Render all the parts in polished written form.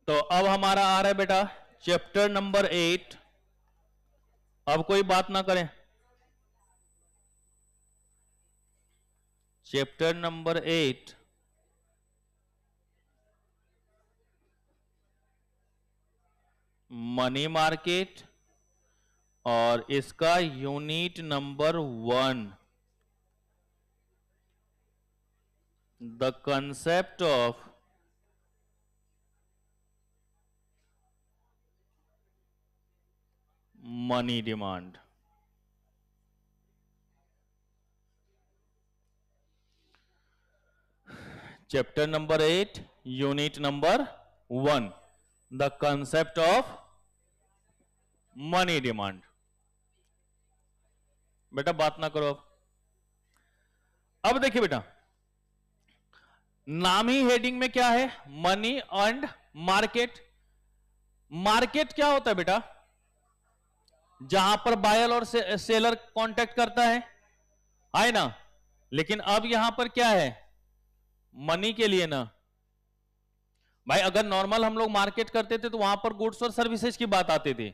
तो अब हमारा आ रहा है बेटा चैप्टर नंबर 8। अब कोई बात ना करें। चैप्टर नंबर 8 मनी मार्केट और इसका unit number 1 the concept of money demand. Chapter number 8 unit number 1 the concept of money demand. बेटा बात ना करो। अब देखिए बेटा, नाम ही हेडिंग में क्या है, मनी एंड मार्केट। मार्केट क्या होता है बेटा, जहां पर बायर और सेलर कांटेक्ट करता है ना। लेकिन अब यहां पर क्या है, मनी के लिए ना भाई। अगर नॉर्मल हम लोग मार्केट करते थे तो वहां पर गुड्स और सर्विसेज की बात आती थी,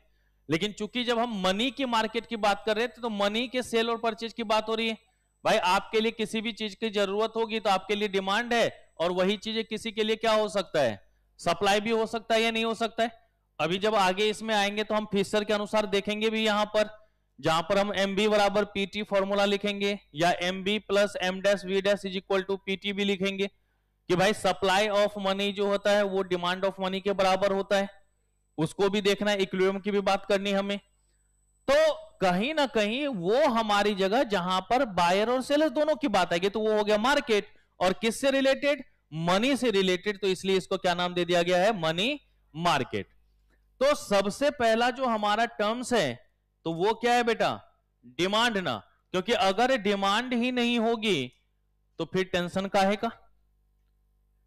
लेकिन चूंकि जब हम मनी की मार्केट की बात कर रहे थे तो मनी के सेल और परचेज की बात हो रही है। भाई आपके लिए किसी भी चीज की जरूरत होगी तो आपके लिए डिमांड है, और वही चीजें किसी के लिए क्या हो सकता है, सप्लाई भी हो सकता है या नहीं हो सकता है। अभी जब आगे इसमें आएंगे तो हम फिशर के अनुसार देखेंगे भी, यहां पर जहां पर हम एम बी बराबर पीटी फॉर्मूला लिखेंगे, या M B plus M dash V dash is equal to PT भी लिखेंगे कि भाई सप्लाई ऑफ मनी जो होता है वो डिमांड ऑफ मनी के बराबर होता है। उसको भी देखना है, इक्विलिब्रियम की भी बात करनी हमें। तो कहीं ना कहीं वो हमारी जगह जहां पर बायर और सेलर दोनों की बात आएगी तो वो हो गया मार्केट। और किससे रिलेटेड, मनी से रिलेटेड, तो इसलिए इसको क्या नाम दे दिया गया है, मनी मार्केट। तो सबसे पहला जो हमारा टर्म्स है तो वो क्या है बेटा, डिमांड ना। क्योंकि अगर डिमांड ही नहीं होगी तो फिर टेंशन काहे का,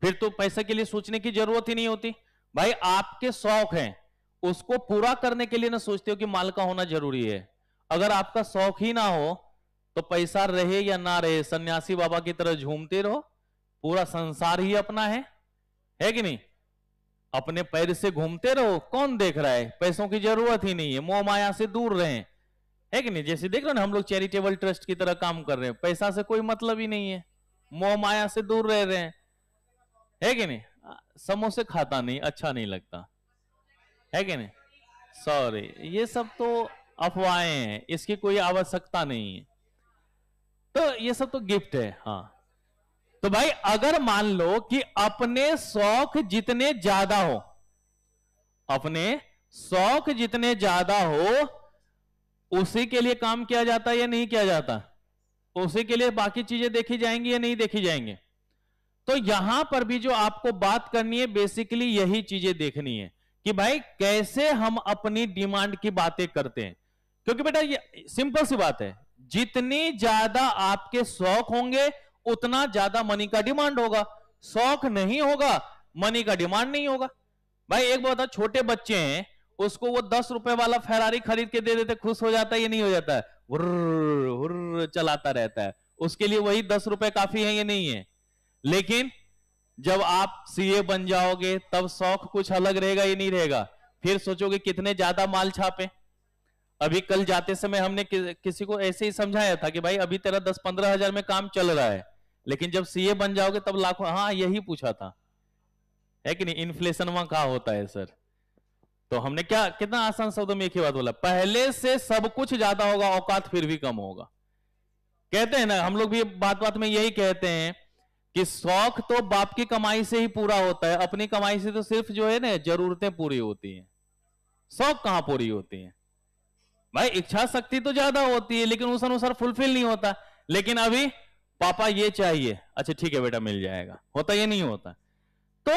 फिर तो पैसे के लिए सोचने की जरूरत ही नहीं होती। भाई आपके शौक हैं, उसको पूरा करने के लिए ना सोचते हो कि माल का होना जरूरी है। अगर आपका शौक ही ना हो तो पैसा रहे या ना रहे, सन्यासी बाबा की तरह झूमते रहो, पूरा संसार ही अपना है कि नहीं। अपने पैर से घूमते रहो, कौन देख रहा है, पैसों की जरूरत ही नहीं है, मोह माया से दूर रहें, है कि नहीं। जैसे देख रहे हो ना, हम लोग चैरिटेबल ट्रस्ट की तरह काम कर रहे हैं, पैसा से कोई मतलब ही नहीं है, मोह माया से दूर रह रहे हैं, है कि नहीं। समोसे खाता नहीं, अच्छा नहीं लगता, है कि नहीं। सॉरी, ये सब तो अफवाहें हैं, इसकी कोई आवश्यकता नहीं है। तो ये सब तो गिफ्ट है। हाँ, तो भाई अगर मान लो कि अपने शौक जितने ज्यादा हो, अपने शौक जितने ज्यादा हो, उसी के लिए काम किया जाता है या नहीं किया जाता, उसी के लिए बाकी चीजें देखी जाएंगी या नहीं देखी जाएंगी। तो यहां पर भी जो आपको बात करनी है बेसिकली यही चीजें देखनी है कि भाई कैसे हम अपनी डिमांड की बातें करते हैं। क्योंकि बेटा ये सिंपल सी बात है, जितनी ज्यादा आपके शौक होंगे उतना ज्यादा मनी का डिमांड होगा। शौक नहीं होगा, मनी का डिमांड नहीं होगा। भाई एक बात, छोटे बच्चे हैं, उसको वो 10 रुपए वाला फेरारी खरीद के दे देते, खुश हो जाता है या नहीं हो जाता है, हुर्र हुर्र चलाता रहता है। उसके लिए वही 10 रुपए काफी है या नहीं है। लेकिन जब आप सीए बन जाओगे तब शौक कुछ अलग रहेगा या नहीं रहेगा, फिर सोचोगे कितने ज्यादा माल छापे। अभी कल जाते समय हमने किसी को ऐसे ही समझाया था कि भाई अभी तेरा 10-15 हजार में काम चल रहा है, लेकिन जब सीए बन जाओगे तब लाखों। हाँ यही पूछा था, है कि नहीं, इन्फ्लेशन वहां कहा होता है सर। तो हमने क्या, कितना आसान शब्दों में एक ही बात बोला, पहले से सब कुछ ज्यादा होगा, औकात फिर भी कम होगा। कहते हैं ना हम लोग भी बात बात में यही कहते हैं कि शौक तो बाप की कमाई से ही पूरा होता है, अपनी कमाई से तो सिर्फ जो है ना जरूरतें पूरी होती हैं, शौक कहां पूरी होती हैं। भाई इच्छा शक्ति तो ज्यादा होती है लेकिन उस अनुसार फुलफिल नहीं होता। लेकिन अभी पापा ये चाहिए, अच्छा ठीक है बेटा मिल जाएगा, होता ये नहीं होता। तो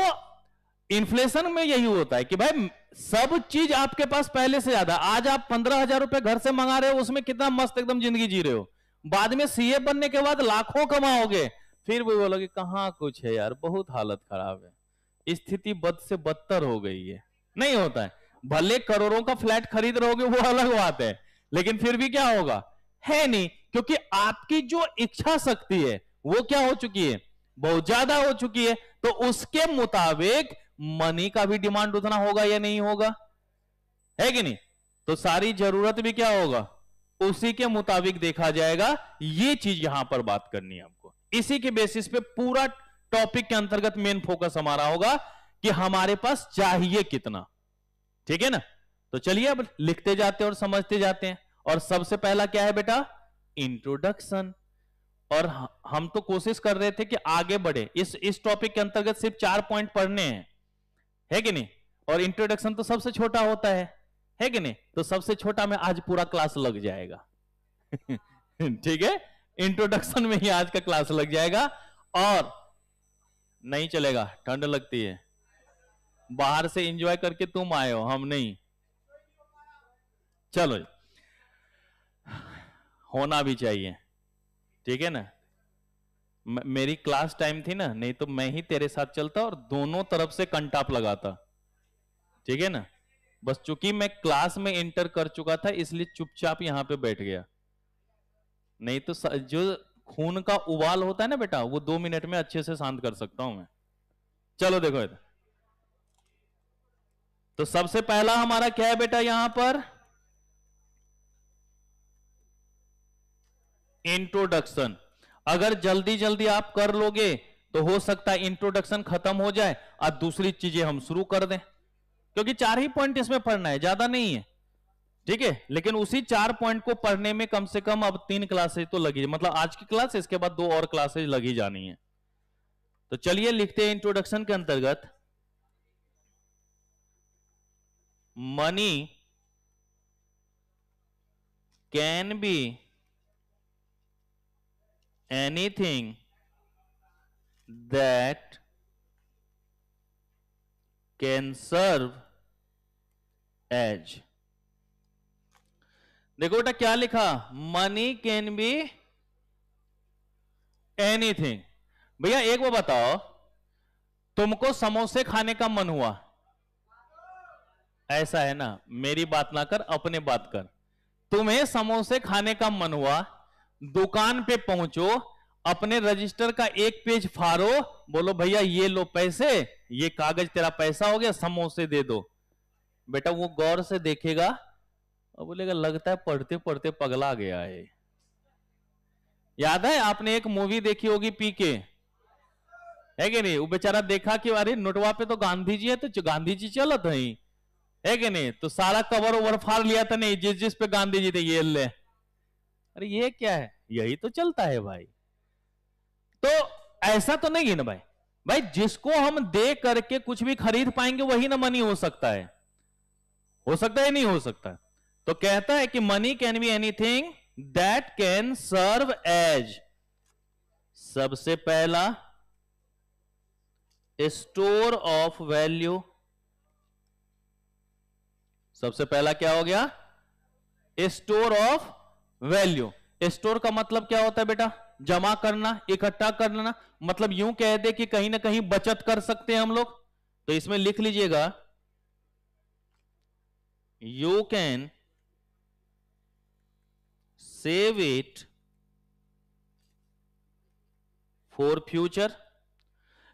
इन्फ्लेशन में यही होता है कि भाई सब चीज आपके पास पहले से ज्यादा। आज आप 15,000 रुपए घर से मंगा रहे हो, उसमें कितना मस्त एकदम जिंदगी जी रहे हो, बाद में सीए बनने के बाद लाखों कमाओगे, फिर भी बोलोगे कहां कुछ है यार, बहुत हालत खराब है, स्थिति बद से बदतर हो गई है। नहीं होता है, भले करोड़ों का फ्लैट खरीद रहोगे वो अलग बात है, लेकिन फिर भी क्या होगा, है नहीं। क्योंकि आपकी जो इच्छा शक्ति है वो क्या हो चुकी है, बहुत ज्यादा हो चुकी है। तो उसके मुताबिक मनी का भी डिमांड उतना होगा या नहीं होगा, है कि नहीं? तो सारी जरूरत भी क्या होगा, उसी के मुताबिक देखा जाएगा। ये चीज यहां पर बात करनी है हमको, इसी के बेसिस पे पूरा टॉपिक के अंतर्गत मेन फोकस हमारा होगा कि हमारे पास चाहिए कितना। ठीक है ना? तो चलिए अब लिखते जाते हैं और समझते जाते हैं। और सबसे पहला क्या है बेटा, इंट्रोडक्शन। और हम तो कोशिश कर रहे थे कि आगे बढ़े, इस टॉपिक के अंतर्गत सिर्फ 4 पॉइंट पढ़ने हैं, है कि नहीं? और इंट्रोडक्शन तो सबसे छोटा होता है कि नहीं? तो सबसे छोटा में आज पूरा क्लास लग जाएगा। ठीक है, इंट्रोडक्शन में ही आज का क्लास लग जाएगा। और नहीं चलेगा, ठंड लगती है, बाहर से एंजॉय करके तुम आए हो, हम नहीं। चलो, होना भी चाहिए, ठीक है ना? मेरी क्लास टाइम थी ना, नहीं तो मैं ही तेरे साथ चलता और दोनों तरफ से कंटाप लगाता, ठीक है ना? बस चूंकि मैं क्लास में एंटर कर चुका था इसलिए चुपचाप यहां पे बैठ गया, नहीं तो जो खून का उबाल होता है ना बेटा, वो 2 मिनट में अच्छे से शांत कर सकता हूं मैं। चलो देखो इधर, तो सबसे पहला हमारा क्या है बेटा यहां पर, इंट्रोडक्शन। अगर जल्दी जल्दी आप कर लोगे तो हो सकता है इंट्रोडक्शन खत्म हो जाए और दूसरी चीजें हम शुरू कर दें, क्योंकि 4 ही पॉइंट इसमें पढ़ना है, ज्यादा नहीं है, ठीक है? लेकिन उसी 4 पॉइंट को पढ़ने में कम से कम अब 3 क्लासेज तो लगी, मतलब आज की क्लास, इसके बाद 2 और क्लासेज लगी जानी है। तो चलिए लिखते हैं इंट्रोडक्शन के अंतर्गत, money can be anything that can serve as. देखो बेटा क्या लिखा, मनी कैन बी एनीथिंग। भैया एक बार बताओ, तुमको समोसे खाने का मन हुआ, ऐसा है ना? मेरी बात ना कर, अपने बात कर। तुम्हें समोसे खाने का मन हुआ, दुकान पे पहुंचो, अपने रजिस्टर का एक पेज फाड़ो, बोलो भैया ये लो पैसे, ये कागज तेरा पैसा हो गया, समोसे दे दो। बेटा वो गौर से देखेगा और बोलेगा लगता है पढ़ते पढ़ते पगला गया है। याद है आपने एक मूवी देखी होगी पीके, है कि नहीं? वो बेचारा देखा कि अरे नोटवा पे तो गांधी जी है, तो गांधी जी चलत है कि नहीं? तो सारा कवर ओवर फाड़ लिया था, नहीं जिस जिस पे गांधी जी थे ये ले, अरे ये क्या है, यही तो चलता है भाई। तो ऐसा तो नहीं है ना भाई, भाई जिसको हम दे करके कुछ भी खरीद पाएंगे वही ना मनी हो सकता है, हो सकता है नहीं हो सकता? तो कहता है कि money can be anything that can serve as, सबसे पहला स्टोर ऑफ वैल्यू। सबसे पहला क्या हो गया, स्टोर ऑफ वैल्यू। स्टोर का मतलब क्या होता है बेटा, जमा करना, इकट्ठा करना, मतलब यूं कह दे कि कहीं ना कहीं बचत कर सकते हैं हम लोग। तो इसमें लिख लीजिएगा, you can save it for future,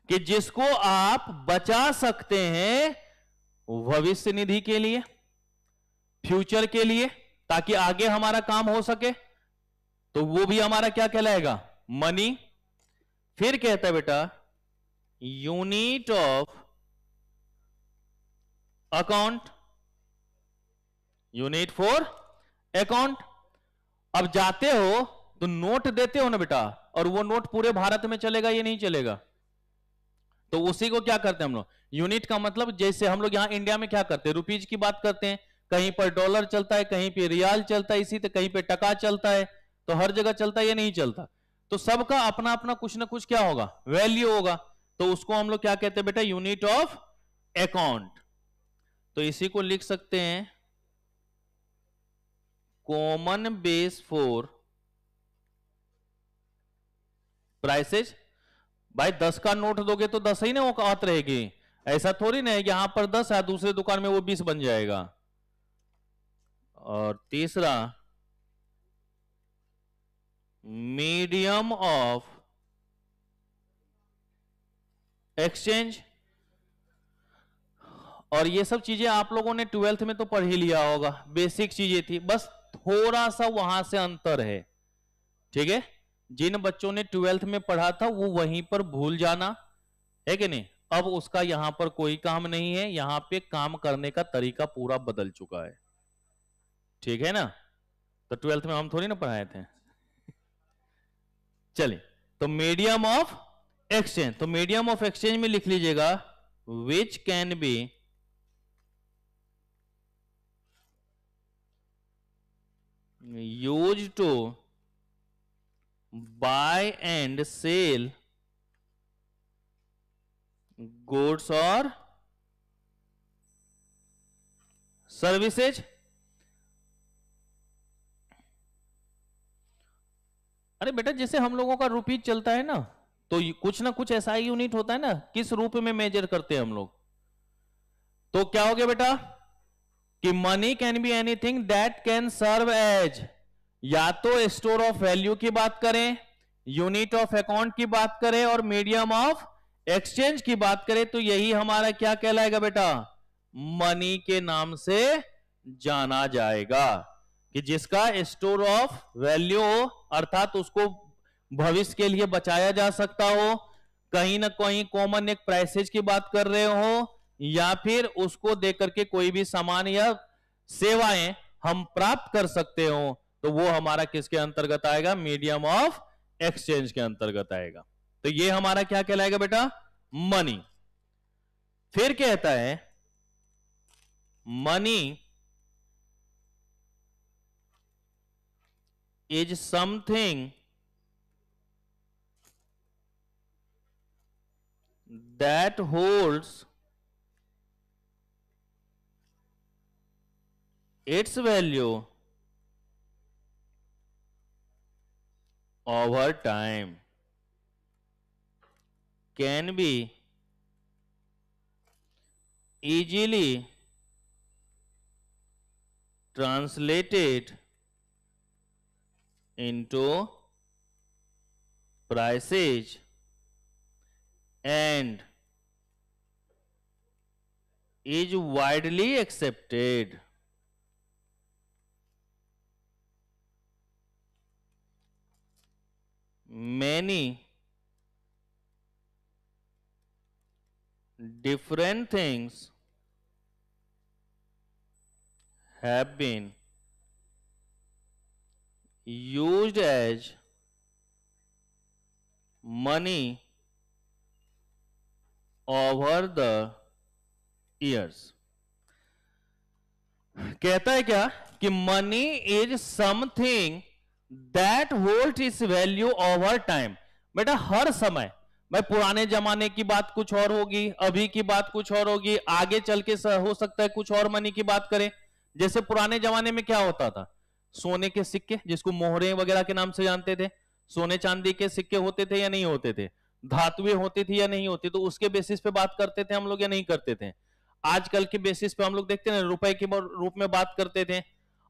कि जिसको आप बचा सकते हैं भविष्य निधि के लिए, फ्यूचर के लिए, ताकि आगे हमारा काम हो सके, तो वो भी हमारा क्या कहलाएगा, मनी। फिर कहता है बेटा unit of account, unit for account. अब जाते हो तो नोट देते हो ना बेटा, और वो नोट पूरे भारत में चलेगा ये नहीं चलेगा, तो उसी को क्या करते हैं हम लोग, यूनिट का मतलब जैसे हम लोग यहां इंडिया में क्या करते हैं, रुपीज की बात करते हैं, कहीं पर डॉलर चलता है, कहीं पे रियाल चलता है, इसी तरह कहीं पे टका चलता है, तो हर जगह चलता है ये नहीं चलता। तो सबका अपना अपना कुछ ना कुछ क्या होगा, वैल्यू होगा, तो उसको हम लोग क्या कहते हैं बेटा, यूनिट ऑफ अकाउंट। तो इसी को लिख सकते हैं कॉमन बेस फॉर प्राइसेज। भाई 10 का नोट दोगे तो 10 ही ना औकात रहेगी, ऐसा थोड़ी ना है यहां पर 10 है दूसरे दुकान में वो 20 बन जाएगा। और तीसरा मीडियम ऑफ एक्सचेंज। और ये सब चीजें आप लोगों ने 12th में तो पढ़ ही लिया होगा, बेसिक चीजें थी, बस थोड़ा सा वहां से अंतर है। ठीक है, जिन बच्चों ने 12th में पढ़ा था वो वहीं पर भूल जाना है कि नहीं। अब उसका यहां पर कोई काम नहीं है, यहां पे काम करने का तरीका पूरा बदल चुका है। ठीक है ना, तो 12th में हम थोड़ी ना पढ़ाए थे। चलिए, तो मीडियम ऑफ एक्सचेंज, तो मीडियम ऑफ एक्सचेंज में लिख लीजिएगा which can be use to buy and sell goods और सर्विसेज। अरे बेटा, जैसे हम लोगों का रुपीज चलता है ना, तो कुछ ना कुछ ऐसा यूनिट होता है ना, किस रूप में मेजर करते हैं हम लोग। तो क्या हो गया बेटा कि money can be anything that can serve as, या तो स्टोर ऑफ वैल्यू की बात करें, यूनिट ऑफ अकाउंट की बात करें, और मीडियम ऑफ एक्सचेंज की बात करें, तो यही हमारा क्या कहलाएगा बेटा, मनी के नाम से जाना जाएगा। कि जिसका स्टोर ऑफ वैल्यू हो, अर्थात उसको भविष्य के लिए बचाया जा सकता हो, कहीं ना कहीं कॉमन एक प्राइसेज की बात कर रहे हो, या फिर उसको देकर के कोई भी सामान या सेवाएं हम प्राप्त कर सकते हो, तो वो हमारा किसके अंतर्गत आएगा, मीडियम ऑफ एक्सचेंज के अंतर्गत आएगा। तो ये हमारा क्या कहलाएगा बेटा, मनी। फिर कहता है money is something that holds its value over time, can be easily translated into prices and is widely accepted. Many different things have been used as money over the years. कहता है क्या कि money is something that hold it's value over time. बेटा हर समय, मैं पुराने जमाने की बात कुछ और होगी, अभी की बात कुछ और होगी, आगे चल के हो सकता है कुछ और मनी की बात करें। जैसे पुराने जमाने में क्या होता था, सोने के सिक्के, जिसको मोहरे वगैरह के नाम से जानते थे, सोने चांदी के सिक्के होते थे या नहीं होते थे, धातुएं होती थी या नहीं होती, तो उसके बेसिस पे बात करते थे हम लोग या नहीं करते थे। आजकल के बेसिस पे हम लोग देखते हैं रुपए के रूप में बात करते थे।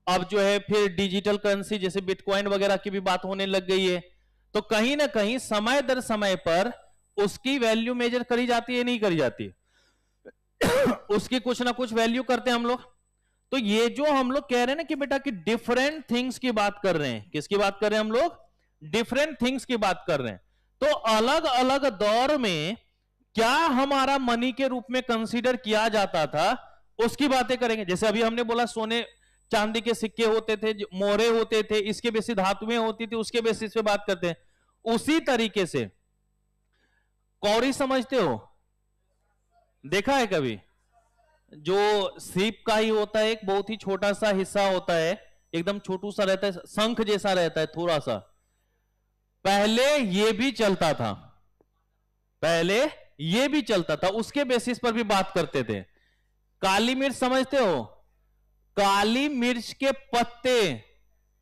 अब जो है फिर डिजिटल करेंसी जैसे बिटकॉइन वगैरह की भी बात होने लग गई है। तो कहीं ना कहीं समय दर समय पर उसकी वैल्यू मेजर करी जाती है, नहीं करी जाती उसकी कुछ ना कुछ वैल्यू करते हैं हम लोग। तो ये जो हम लोग कह रहे हैं ना कि बेटा कि डिफरेंट थिंग्स की बात कर रहे हैं, किसकी बात कर रहे हैं हम लोग, डिफरेंट थिंग्स की बात कर रहे हैं। तो अलग अलग दौर में क्या हमारा मनी के रूप में कंसीडर किया जाता था, उसकी बातें करेंगे। जैसे अभी हमने बोला सोने चांदी के सिक्के होते थे, मोहरे होते थे, इसके बेसिस धातुएं होती थी, उसके बेसिस पे बात करते हैं। उसी तरीके से कौड़ी समझते हो, देखा है कभी, जो सीप का ही होता है, एक बहुत ही छोटा सा हिस्सा होता है, एकदम छोटू सा रहता है, शंख जैसा रहता है थोड़ा सा। पहले ये भी चलता था, पहले ये भी चलता था, उसके बेसिस पर भी बात करते थे। काली मिर्च समझते हो, काली मिर्च के पत्ते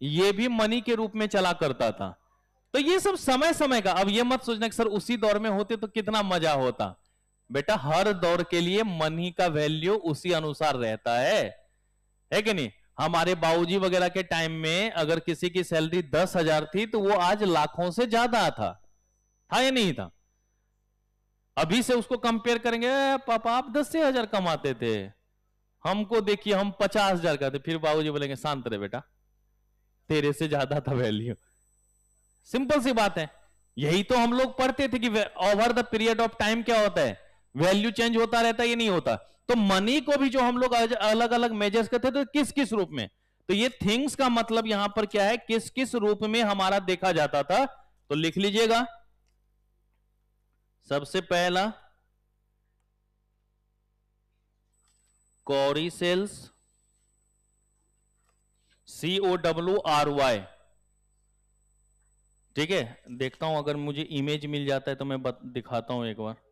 ये भी मनी के रूप में चला करता था। तो ये सब समय समय का, अब ये मत सोचना कि सर उसी दौर में होते तो कितना मजा होता। बेटा हर दौर के लिए मनी का वैल्यू उसी अनुसार रहता है कि नहीं। हमारे बाबूजी वगैरह के टाइम में अगर किसी की सैलरी 10,000 थी तो वो आज लाखों से ज्यादा था या नहीं था। अभी से उसको कंपेयर करेंगे, पापा आप 10,000 कमाते थे, हमको देखिए हम 50,000 का थे, फिर बाबूजी बोलेंगे शांत रहे बेटा, तेरे से ज्यादा था वैल्यू। सिंपल सी बात है। यही तो हम लोग पढ़ते थे कि over the period of time क्या होता है, वैल्यू चेंज होता रहता है, ये नहीं होता। तो मनी को भी जो हम लोग अलग अलग मेजर्स करते थे, तो किस किस रूप में, तो ये थिंग्स का मतलब यहां पर क्या है, किस किस रूप में हमारा देखा जाता था। तो लिख लीजिएगा, सबसे पहला कॉरी सेल्स, CORRY, ठीक है। देखता हूं अगर मुझे इमेज मिल जाता है तो मैं दिखाता हूं एक बार।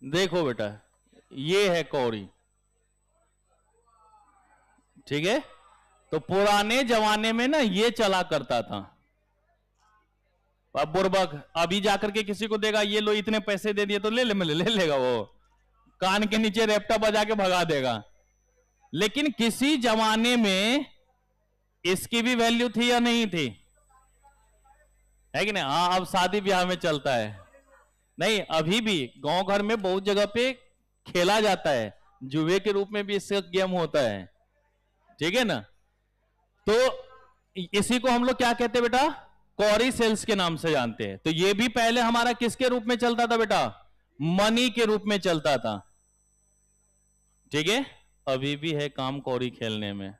देखो बेटा, ये है कौड़ी, ठीक है। तो पुराने जमाने में ना ये चला करता था। अब बुर्बक अभी जाकर के किसी को देगा, ये लो इतने पैसे दे दिए, तो ले लेगा, वो कान के नीचे रेपटा बजा के भगा देगा। लेकिन किसी जमाने में इसकी भी वैल्यू थी या नहीं थी, है कि नहीं? हाँ, अब शादी ब्याह में चलता है। नहीं, अभी भी गांव घर में बहुत जगह पे खेला जाता है, जुए के रूप में भी इसका गेम होता है, ठीक है ना। तो इसी को हम लोग क्या कहते हैं बेटा, कॉरी सेल्स के नाम से जानते हैं। तो ये भी पहले हमारा किसके रूप में चलता था बेटा, मनी के रूप में चलता था, ठीक है। अभी भी है काम कौड़ी खेलने में,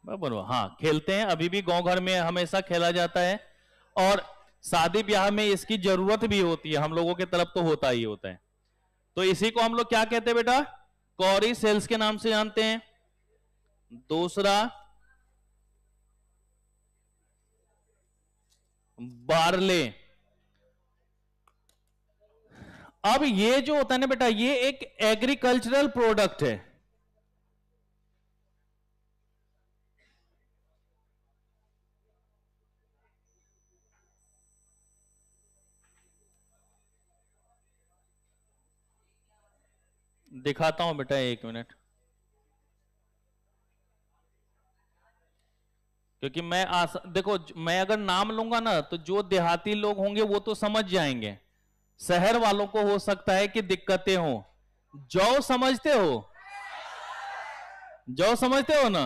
बराबर। हाँ, खेलते हैं, अभी भी गांव घर में हमेशा खेला जाता है, और शादी ब्याह में इसकी जरूरत भी होती है, हम लोगों के तरफ तो होता ही होता है। तो इसी को हम लोग क्या कहते हैं बेटा, कौरी सेल्स के नाम से जानते हैं। दूसरा बार्ले। अब ये जो होता है ना बेटा, ये एक एग्रीकल्चरल प्रोडक्ट है, दिखाता हूं बेटा, एक मिनट, क्योंकि देखो, मैं अगर नाम लूंगा ना तो जो देहाती लोग होंगे वो तो समझ जाएंगे, शहर वालों को हो सकता है कि दिक्कतें हो। जौ समझते हो, जौ समझते हो ना,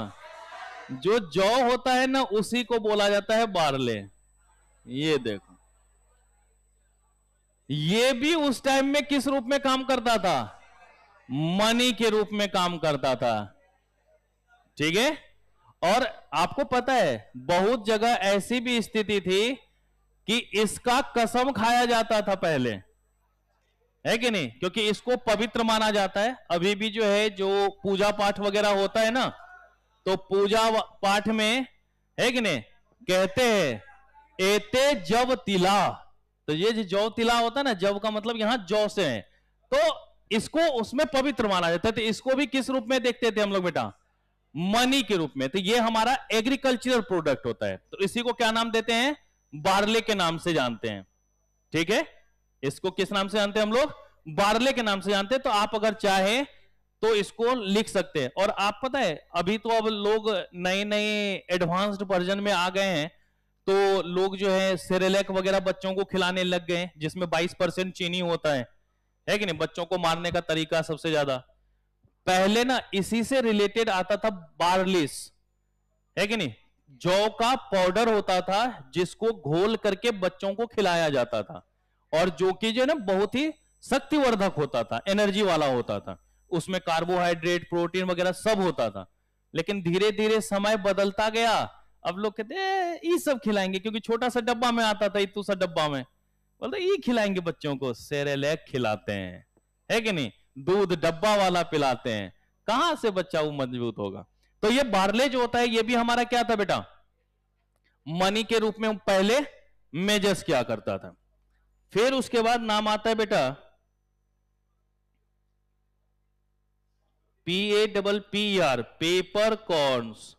जो जौ होता है ना उसी को बोला जाता है बारले। ये देखो, ये भी उस टाइम में किस रूप में काम करता था, मनी के रूप में काम करता था, ठीक है। और आपको पता है बहुत जगह ऐसी भी स्थिति थी कि इसका कसम खाया जाता था पहले, है कि नहीं, क्योंकि इसको पवित्र माना जाता है। अभी भी जो है, जो पूजा पाठ वगैरह होता है ना, तो पूजा पाठ में, है कि नहीं, कहते हैं एते जब तिला, तो ये जो जौ तिला होता है ना, जब का मतलब यहां जौ से है, तो इसको उसमें पवित्र माना जाता है। तो इसको भी किस रूप में देखते थे हम लोग बेटा, मनी के रूप में। तो ये हमारा एग्रीकल्चरल प्रोडक्ट होता है, तो इसी को क्या नाम देते हैं, बार्ले के नाम से जानते हैं, ठीक है। इसको किस नाम से जानते हैं हम लोग, बार्ले के नाम से जानते हैं। तो आप अगर चाहे तो इसको लिख सकते हैं। और आप पता है, अभी तो अब लोग नए नए एडवांस्ड वर्जन में आ गए हैं, तो लोग जो है सेरेलैक वगैरह बच्चों को खिलाने लग गए हैं, जिसमें 22% चीनी होता है कि नहीं, बच्चों को मारने का तरीका सबसे ज्यादा। पहले ना इसी से रिलेटेड आता था बार्लिस, है कि नहीं, जौ का पाउडर होता था जिसको घोल करके बच्चों को खिलाया जाता था, और जो कि जो है ना बहुत ही शक्तिवर्धक होता था, एनर्जी वाला होता था, उसमें कार्बोहाइड्रेट प्रोटीन वगैरह सब होता था। लेकिन धीरे धीरे समय बदलता गया, अब लोग कहते हैं ये सब खिलाएंगे, क्योंकि छोटा सा डब्बा में आता था, इतू सा डब्बा में, बोलते ये खिलाएंगे बच्चों को, सेरेलैक खिलाते हैं, है कि नहीं, दूध डब्बा वाला पिलाते हैं, कहां से बच्चा वो मजबूत होगा। तो ये बार्ले जो होता है, ये भी हमारा क्या था बेटा, मनी के रूप में पहले मेजर्स किया करता था। फिर उसके बाद नाम आता है बेटा PAPPER, पेपर कॉर्न्स,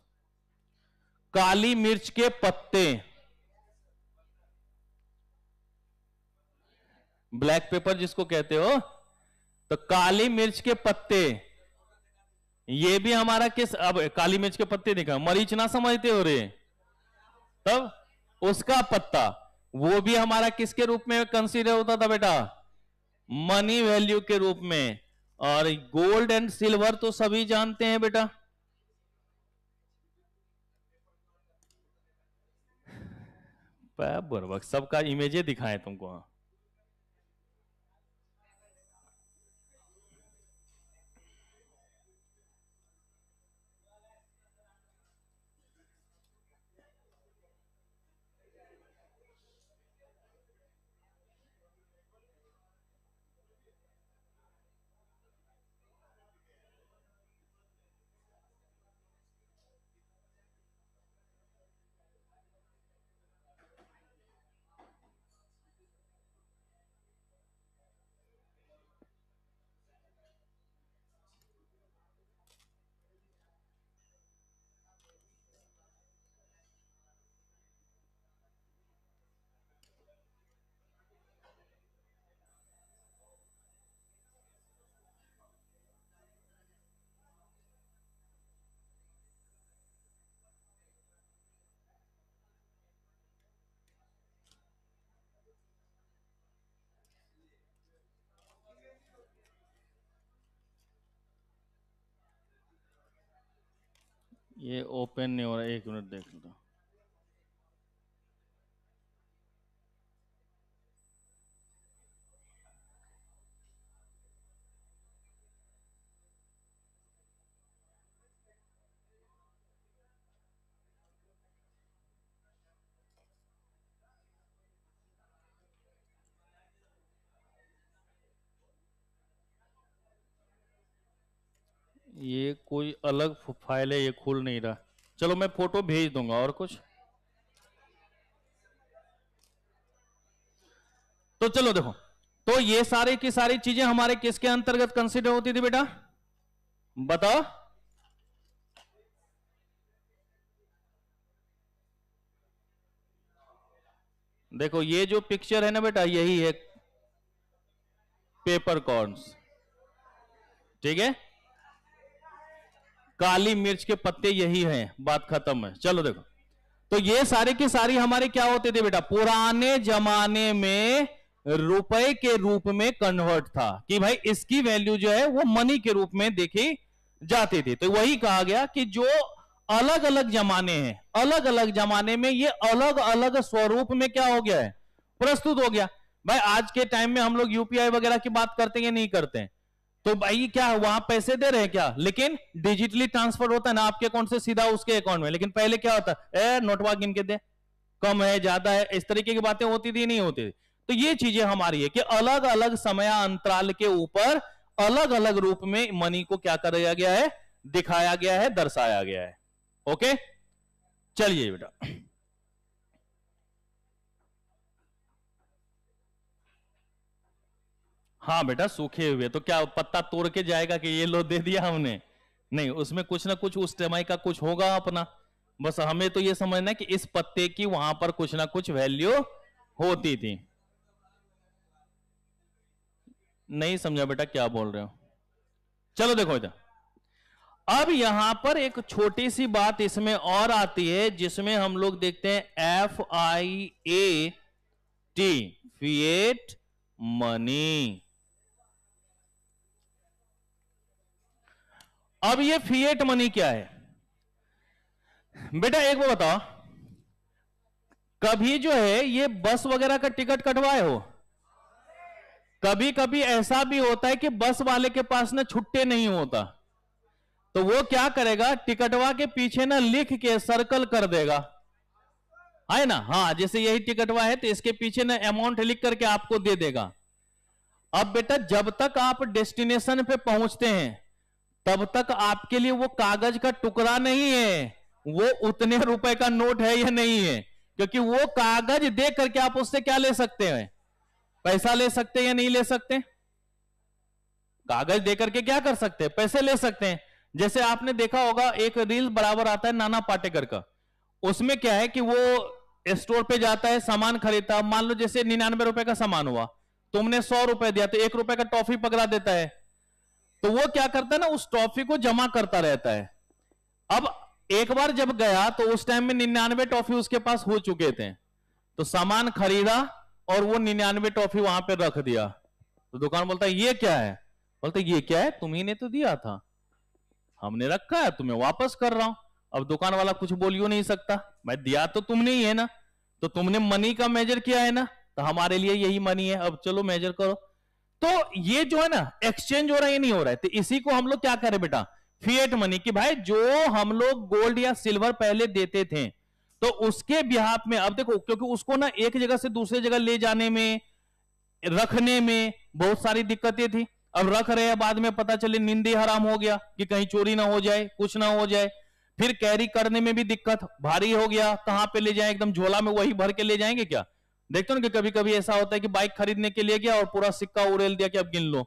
काली मिर्च के पत्ते, ब्लैक पेपर जिसको कहते हो, तो काली मिर्च के पत्ते, ये भी हमारा किस, अब काली मिर्च के पत्ते दिखा, मरीच ना समझते हो रे, तब उसका पत्ता, वो भी हमारा किसके रूप में कंसीडर होता था बेटा? मनी वैल्यू के रूप में। और गोल्ड एंड सिल्वर तो सभी जानते हैं बेटा, बर्बक सबका इमेज दिखाएं तुमको। ये ओपन नहीं हो रहा, एक मिनट देख लो। ये कोई अलग फाइल है, ये खुल नहीं रहा। चलो मैं फोटो भेज दूंगा। और कुछ तो चलो देखो, तो ये सारी की सारी चीजें हमारे किसके अंतर्गत कंसीडर होती थी बेटा? बताओ। देखो ये जो पिक्चर है ना बेटा, यही है पेपर कॉर्न्स, ठीक है, काली मिर्च के पत्ते यही हैं, बात खत्म है। चलो देखो, तो ये सारे की सारी हमारे क्या होते थे बेटा? पुराने जमाने में रुपए के रूप में कन्वर्ट था कि भाई इसकी वैल्यू जो है वो मनी के रूप में देखी जाती थी। तो वही कहा गया कि जो अलग अलग जमाने हैं, अलग अलग जमाने में ये अलग अलग स्वरूप में क्या हो गया है? प्रस्तुत हो गया। भाई आज के टाइम में हम लोग यूपीआई वगैरह की बात करते हैं नहीं करते हैं? तो भाई क्या वहां पैसे दे रहे हैं क्या? लेकिन डिजिटली ट्रांसफर होता है ना आपके अकाउंट से सीधा उसके अकाउंट में। लेकिन पहले क्या होता है? नोटवा गिन के दे, कम है ज्यादा है, इस तरीके की बातें होती थी नहीं होती थी? तो ये चीजें हमारी है कि अलग अलग समय अंतराल के ऊपर अलग अलग रूप में मनी को क्या कराया गया है? दिखाया गया है, दर्शाया गया है। ओके, चलिए बेटा, हाँ बेटा सूखे हुए तो क्या पत्ता तोड़ के जाएगा कि ये लो दे दिया हमने? नहीं, उसमें कुछ ना कुछ उस समय का कुछ होगा अपना। बस हमें तो ये समझना है कि इस पत्ते की वहां पर कुछ ना कुछ वैल्यू होती थी। नहीं समझा बेटा क्या बोल रहे हो? चलो देखो इधर, अब यहां पर एक छोटी सी बात इसमें और आती है जिसमें हम लोग देखते हैं FIAT, फिएट मनी। अब ये फिएट मनी क्या है बेटा? एक बार बताओ, कभी जो है ये बस वगैरह का टिकट कटवाए हो? कभी कभी ऐसा भी होता है कि बस वाले के पास ना छुट्टे नहीं होता, तो वो क्या करेगा? टिकटवा के पीछे ना लिख के सर्कल कर देगा, है ना? हाँ, जैसे यही टिकटवा है तो इसके पीछे ना अमाउंट लिख करके आपको दे देगा। अब बेटा जब तक आप डेस्टिनेशन पे पहुंचते हैं तब तक आपके लिए वो कागज का टुकड़ा नहीं है, वो उतने रुपए का नोट है या नहीं है, क्योंकि वो कागज देख करके आप उससे क्या ले सकते हैं? पैसा ले सकते या नहीं ले सकते? कागज देकर के क्या कर सकते हैं? पैसे ले सकते हैं। जैसे आपने देखा होगा एक रील बराबर आता है नाना पाटेकर का, उसमें क्या है कि वो स्टोर पे जाता है, सामान खरीदता, मान लो जैसे 99 रुपए का सामान हुआ, तुमने 100 रुपए दिया तो 1 रुपए का टॉफी पकड़ा देता है। तो वो क्या करता है ना, उस टॉफी को जमा करता रहता है। अब एक बार जब गया तो उस टाइम में 99 टॉफी उसके पास हो चुके थे, तो सामान खरीदा और वो 99 टॉफी वहां पे रख दिया। तो दुकान बोलता है ये क्या है? बोलते ये क्या है, तुम्ही ने तो दिया था, हमने रखा है, तुम्हें वापस कर रहा हूं। अब दुकान वाला कुछ बोलियो नहीं सकता, भाई दिया तो तुमने ही है ना, तो तुमने मनी का मेजर किया है ना, तो हमारे लिए यही मनी है, अब चलो मेजर करो। तो ये जो है ना एक्सचेंज हो रहा है, ये नहीं हो रहा है, तो इसी को हम लोग क्या करें बेटा, फिएट मनी। कि भाई जो हम लोग गोल्ड या सिल्वर पहले देते थे, तो उसके बिहाफ में अब देखो, क्योंकि उसको ना एक जगह से दूसरी जगह ले जाने में, रखने में बहुत सारी दिक्कतें थी। अब रख रहे हैं, बाद में पता चले नींदे हराम हो गया कि कहीं चोरी ना हो जाए, कुछ ना हो जाए। फिर कैरी करने में भी दिक्कत, भारी हो गया, कहां पे ले जाएं, एकदम झोला में वही भर के ले जाएंगे क्या? देखते हो ना कि कभी कभी ऐसा होता है कि बाइक खरीदने के लिए गया और पूरा सिक्का उड़ेल दिया कि अब गिन लो।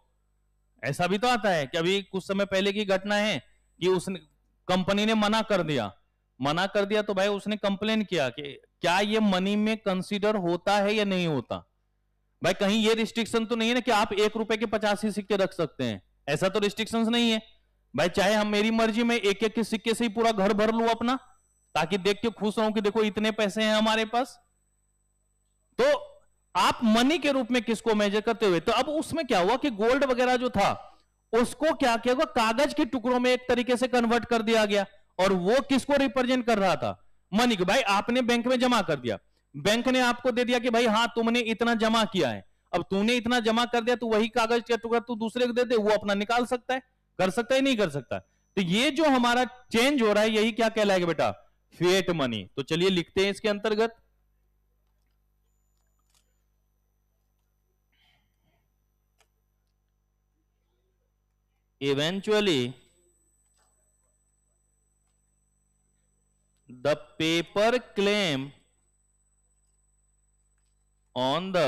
ऐसा भी तो आता है कि अभी कुछ समय पहले की घटना है कि उसने, कंपनी ने मना कर दिया, तो भाई उसने कंप्लेन किया कि क्या ये मनी में कंसीडर होता है या नहीं होता। भाई कहीं ये रिस्ट्रिक्शन तो नहीं है ना कि आप 1 रुपए के 85 सिक्के रख सकते हैं, ऐसा तो रिस्ट्रिक्शंस नहीं है। भाई चाहे हम, मेरी मर्जी में एक एक के सिक्के से ही पूरा घर भर लूं अपना, ताकि देख के खुश रहूं कि देखो इतने पैसे हैं हमारे पास। तो आप मनी के रूप में किसको मेजर करते हुए, तो अब उसमें क्या हुआ कि गोल्ड वगैरह जो था उसको क्या किया गया, कागज के टुकड़ों में एक तरीके से कन्वर्ट कर दिया गया। और वो किसको रिप्रेजेंट कर रहा था? मनी को। भाई आपने बैंक में जमा कर दिया, बैंक ने आपको दे दिया कि भाई हाँ तुमने इतना जमा किया है, अब तूने इतना जमा कर दिया, तो वही कागज का टुकड़ा तू दूसरे को दे दे, वो अपना निकाल सकता है, कर सकता है, नहीं कर सकता। तो ये जो हमारा चेंज हो रहा है, यही क्या कहलाएगा बेटा, फिएट मनी। तो चलिए लिखते हैं इसके अंतर्गत, eventually the paper claim on the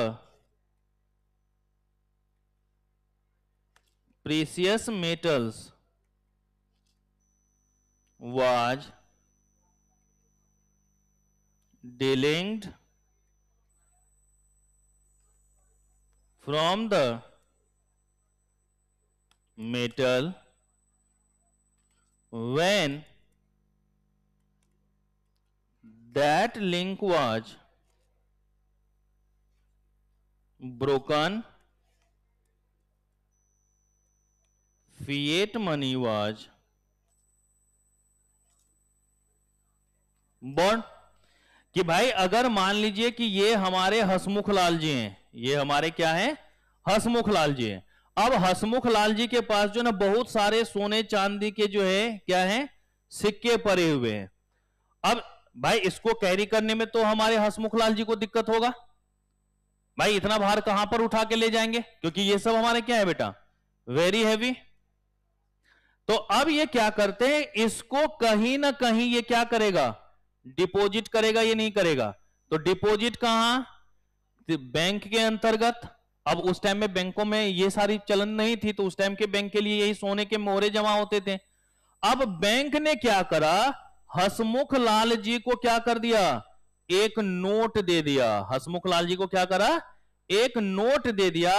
precious metals was delinked from the metal when that link was broken, fiat money was born। कि भाई अगर मान लीजिए कि ये हमारे हसमुख लाल जी हैं, ये हमारे क्या हैं, हसमुख लाल जी हैं। अब हसमुख लाल जी के पास जो ना बहुत सारे सोने चांदी के जो है क्या है, सिक्के पड़े हुए हैं। अब भाई इसको कैरी करने में तो हमारे हसमुख लाल जी को दिक्कत होगा, भाई इतना भार कहां पर उठा के ले जाएंगे, क्योंकि ये सब हमारे क्या है बेटा, वेरी हैवी। तो अब ये क्या करते हैं, इसको कहीं ना कहीं ये क्या करेगा, डिपॉजिट करेगा, ये नहीं करेगा। तो डिपॉजिट कहां, बैंक के अंतर्गत। अब उस टाइम में बैंकों में ये सारी चलन नहीं थी, तो उस टाइम के बैंक के लिए यही सोने के मोहरे जमा होते थे। अब बैंक ने क्या करा, हसमुख लाल जी को क्या कर दिया, एक नोट दे दिया। हसमुख लाल जी को क्या करा, एक नोट दे दिया,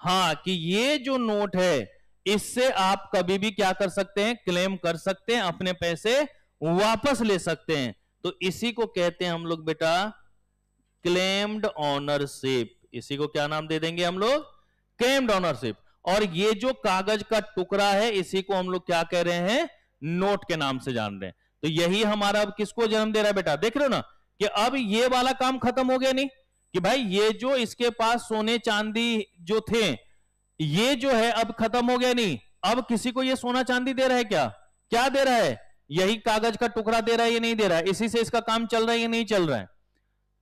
हाँ कि ये जो नोट है इससे आप कभी भी क्या कर सकते हैं, क्लेम कर सकते हैं, अपने पैसे वापस ले सकते हैं। तो इसी को कहते हैं हम लोग बेटा क्लेम्ड ऑनरशिप। इसी को क्या नाम दे देंगे हम लोग, क्लेम्ड ऑनरशिप। और ये जो कागज का टुकड़ा है इसी को हम लोग क्या कह रहे हैं, नोट के नाम से जान रहे हैं। तो यही हमारा अब किसको जन्म दे रहा है बेटा, देख रहे हो ना कि अब ये वाला काम खत्म हो गया नहीं, कि भाई ये जो इसके पास सोने चांदी जो थे ये जो है अब खत्म हो गया नहीं। अब किसी को ये सोना चांदी दे रहा है क्या, क्या दे रहा है, यही कागज का टुकड़ा दे रहा है, ये नहीं दे रहा है, इसी से इसका काम चल रहा है, ये नहीं चल रहा है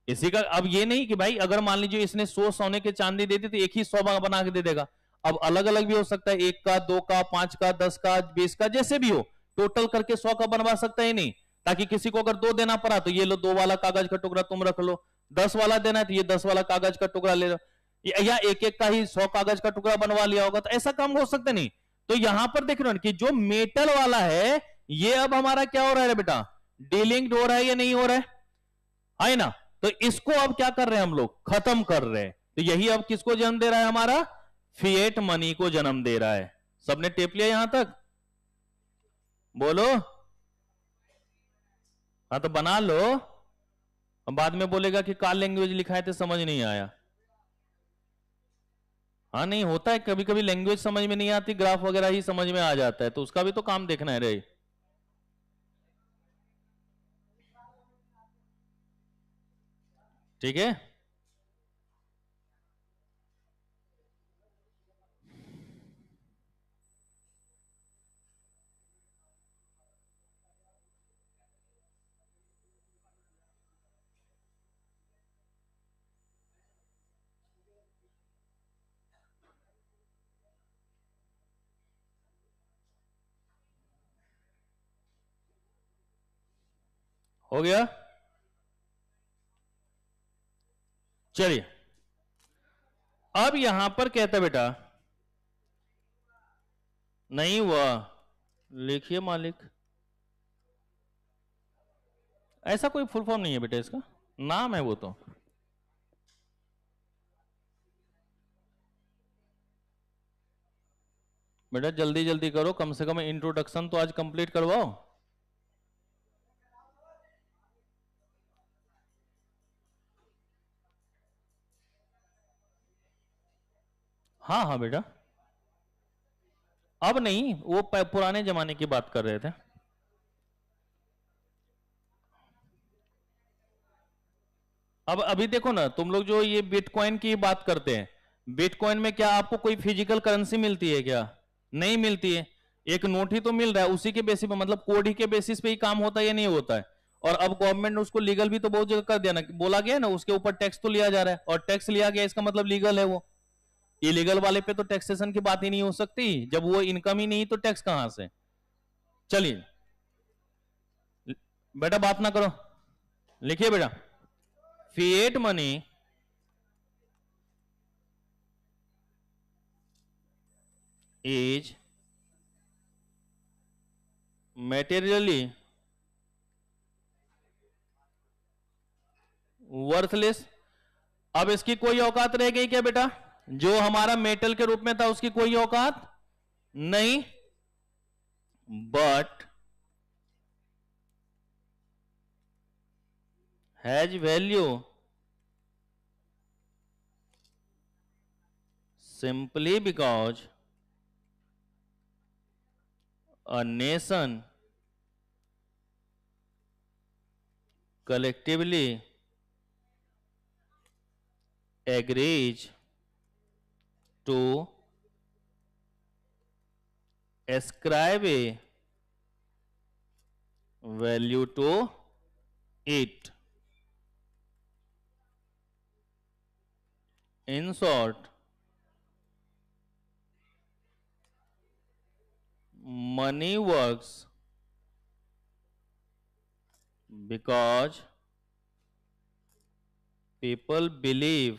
इसी का। अब ये नहीं कि भाई अगर मान लीजिए इसने 100 सोने के चांदी दे दी तो एक ही 100 बना के दे देगा। अब अलग अलग भी हो सकता है, 1 का, 2 का, 5 का, 10 का, 20 का, जैसे भी हो, टोटल करके 100 का बनवा सकता है नहीं, ताकि किसी को अगर 2 देना पड़ा तो ये लो 2 वाला कागज का टुकड़ा तुम रख लो, 10 वाला देना है तो ये 10 वाला कागज का टुकड़ा ले लो। या एक एक का ही 100 कागज का टुकड़ा बनवा लिया होगा, तो ऐसा काम हो सकता नहीं। तो यहां पर देख रहे हो कि जो मेटल वाला है ये अब हमारा क्या हो रहा है बेटा, डीलिंक्ड हो रहा है या नहीं हो रहा है ना। तो इसको अब क्या कर रहे हैं हम लोग, खत्म कर रहे हैं। तो यही अब किसको जन्म दे रहा है, हमारा फिएट मनी को जन्म दे रहा है। सबने टेप लिया यहां तक, बोलो। हाँ तो बना लो, बाद में बोलेगा कि काल लैंग्वेज लिखा है तो समझ नहीं आया। हाँ नहीं होता है, कभी कभी लैंग्वेज समझ में नहीं आती, ग्राफ वगैरह ही समझ में आ जाता है, तो उसका भी तो काम देखना है रे। ठीक है, हो गया। चलिए अब यहां पर कहता बेटा, नहीं हुआ, लिखिए मालिक। ऐसा कोई फुल फॉर्म नहीं है बेटा, इसका नाम है वो तो। बेटा जल्दी जल्दी करो, कम से कम इंट्रोडक्शन तो आज कंप्लीट करवाओ। हाँ हाँ बेटा, अब नहीं, वो पुराने जमाने की बात कर रहे थे। अब अभी देखो ना, तुम लोग जो ये बिटकॉइन की बात करते हैं, बिटकॉइन में क्या आपको कोई फिजिकल करेंसी मिलती है क्या? नहीं मिलती है। एक नोट ही तो मिल रहा है, उसी के बेसिस पे, मतलब कोड ही के बेसिस पे ही काम होता है या नहीं होता है। और अब गवर्नमेंट ने उसको लीगल भी तो बहुत जगह कर दिया ना, बोला गया ना उसके ऊपर टैक्स तो लिया जा रहा है, और टैक्स लिया गया इसका मतलब लीगल है वो। इलीगल वाले पे तो टैक्सेशन की बात ही नहीं हो सकती, जब वो इनकम ही नहीं तो टैक्स कहां से। चलिए बेटा बात ना करो, लिखिए बेटा, fiat money is materially worthless. अब इसकी कोई औकात रह गई क्या बेटा? जो हमारा मेटल के रूप में था उसकी कोई औकात नहीं, but has value simply because a nation collectively agrees to ascribe a value to it. In short, money works because people believe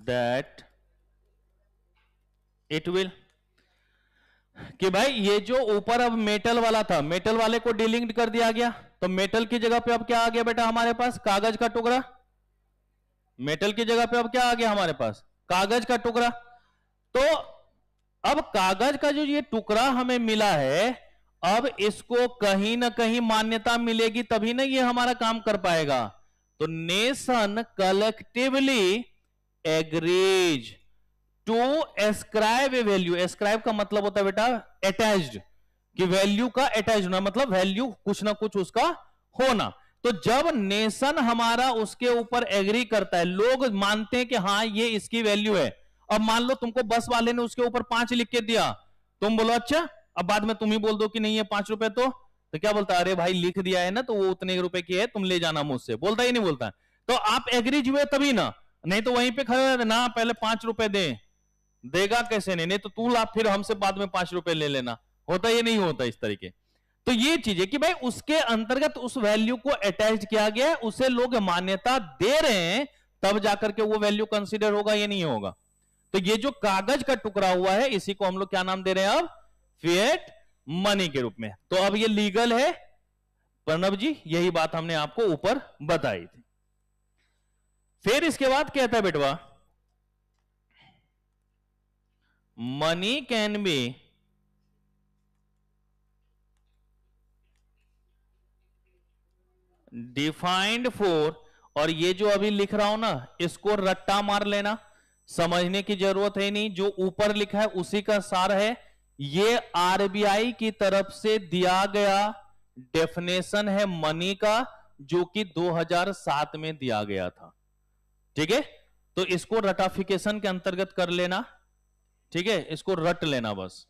that it will, कि भाई ये जो ऊपर अब मेटल वाला था, मेटल वाले को डीलिंक्ड कर दिया गया, तो मेटल की जगह पे अब क्या आ गया बेटा हमारे पास, कागज का टुकड़ा। मेटल की जगह पे अब क्या आ गया हमारे पास, कागज का टुकड़ा। तो अब कागज का जो ये टुकड़ा हमें मिला है, अब इसको कहीं ना कहीं मान्यता मिलेगी, तभी ना ये हमारा काम कर पाएगा। तो nation collectively agrees to ascribe a value. Ascribe का मतलब होता है बेटा अटैच्ड, कि वैल्यू का अटैच होना, मतलब वैल्यू कुछ ना कुछ उसका होना। तो जब नेशन हमारा उसके ऊपर एग्री करता है, लोग मानते हैं कि हाँ ये इसकी वैल्यू है। अब मान लो तुमको बस वाले ने उसके ऊपर 5 लिख के दिया, तुम बोलो अच्छा, अब बाद में तुम ही बोल दो कि नहीं है 5 रुपए, तो क्या बोलता है, अरे भाई लिख दिया है ना तो वो उतने रुपए की है, तुम ले जाना मुझसे, बोलता ही नहीं बोलता। तो आप एग्री हुए तभी ना, नहीं तो वहीं पे खड़े ना, पहले 5 रुपए दे, देगा कैसे नहीं तो तू ला, फिर हमसे बाद में 5 रुपए ले लेना, होता ये नहीं होता इस तरीके। तो ये चीज है कि भाई उसके अंतर्गत उस वैल्यू को अटैच किया गया है, उसे लोग मान्यता दे रहे हैं, तब जाकर के वो वैल्यू कंसीडर होगा, ये नहीं होगा। तो ये जो कागज का टुकड़ा हुआ है इसी को हम लोग क्या नाम दे रहे हैं अब, फिएट मनी के रूप में। तो अब ये लीगल है प्रणब जी, यही बात हमने आपको ऊपर बताई थी। फिर इसके बाद कहता है बेटवा, money can be defined for, और ये जो अभी लिख रहा हूं ना इसको रट्टा मार लेना, समझने की जरूरत है नहीं, जो ऊपर लिखा है उसी का सार है। ये आरबीआई की तरफ से दिया गया डेफिनेशन है मनी का, जो कि 2007 में दिया गया था। ठीक है, तो इसको रटाफिकेशन के अंतर्गत कर लेना। ठीक है, इसको रट लेना बस,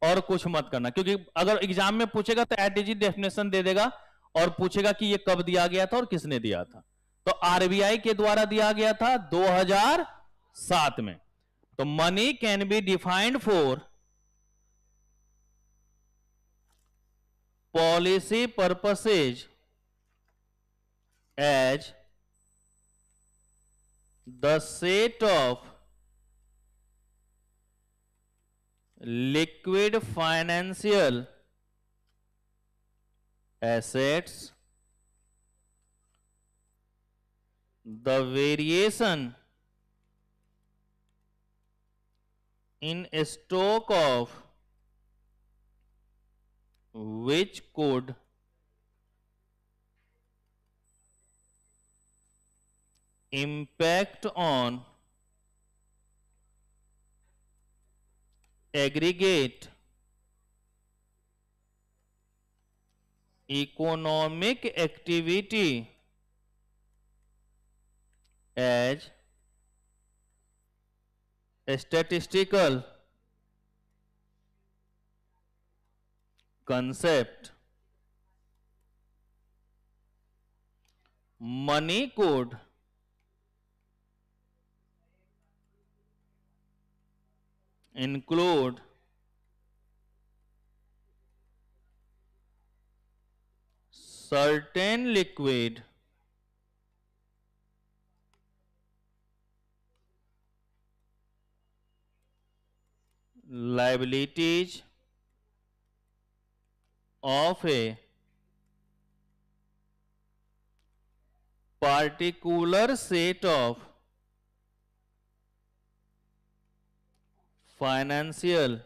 और कुछ मत करना, क्योंकि अगर एग्जाम में पूछेगा तो एडीजी डेफिनेशन दे देगा और पूछेगा कि ये कब दिया गया था और किसने दिया था। तो आरबीआई के द्वारा दिया गया था 2007 में। तो money can be defined for policy purposes as the set of liquid financial assets, the variation in stock of which could impact on aggregate economic activity as statistical concept. Money could include certain liquid liabilities of a particular set of financial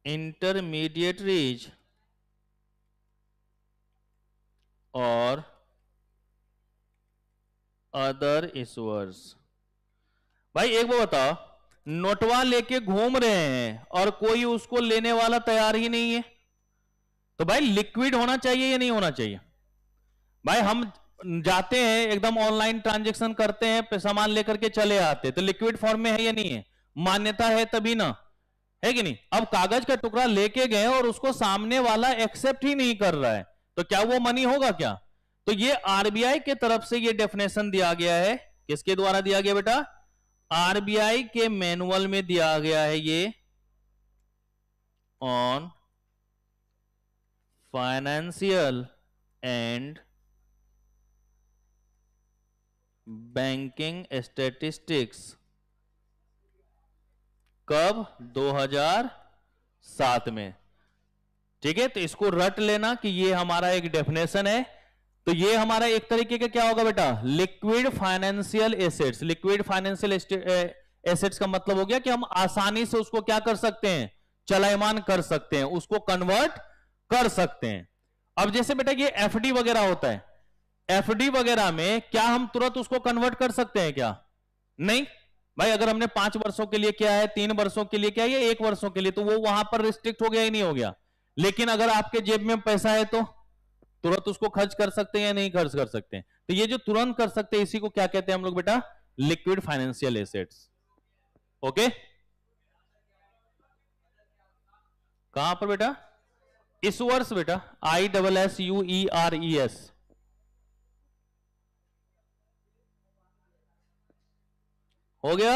intermediaries or other issuers। भाई एक बात बताओ, नोटवा लेके घूम रहे हैं और कोई उसको लेने वाला तैयार ही नहीं है, तो भाई लिक्विड होना चाहिए या नहीं होना चाहिए? भाई हम जाते हैं एकदम ऑनलाइन ट्रांजैक्शन करते हैं, सामान लेकर के चले आते, तो लिक्विड फॉर्म में है या नहीं है? मान्यता है तभी ना, है कि नहीं? अब कागज का टुकड़ा लेके गए और उसको सामने वाला एक्सेप्ट ही नहीं कर रहा है, तो क्या वो मनी होगा क्या? तो ये आरबीआई के तरफ से ये डेफिनेशन दिया गया है। किसके द्वारा दिया गया बेटा? आरबीआई के मैनुअल में दिया गया है ये, on financial and banking statistics. कब? 2007 में। ठीक है, तो इसको रट लेना कि ये हमारा एक डेफिनेशन है। तो ये हमारा एक तरीके का क्या होगा बेटा? Liquid financial assets. Liquid financial assets का मतलब हो गया कि हम आसानी से उसको क्या कर सकते हैं? चलायमान कर सकते हैं, उसको कन्वर्ट कर सकते हैं। अब जैसे बेटा ये एफडी वगैरह होता है, एफडी वगैरह में क्या हम तुरंत उसको कन्वर्ट कर सकते हैं क्या? नहीं भाई, अगर हमने 5 वर्षों के लिए किया है, 3 वर्षों के लिए किया है, या 1 वर्षों के लिए, तो वो वहां पर रिस्ट्रिक्ट हो गया ही नहीं हो गया। लेकिन अगर आपके जेब में पैसा है तो तुरंत उसको खर्च कर सकते हैं या नहीं खर्च कर सकते हैं? तो ये जो तुरंत कर सकते हैं इसी को क्या कहते हैं हम लोग बेटा? Liquid financial assets. ओके, कहां पर बेटा? इशुअर्स बेटा, ISSUERES। हो गया?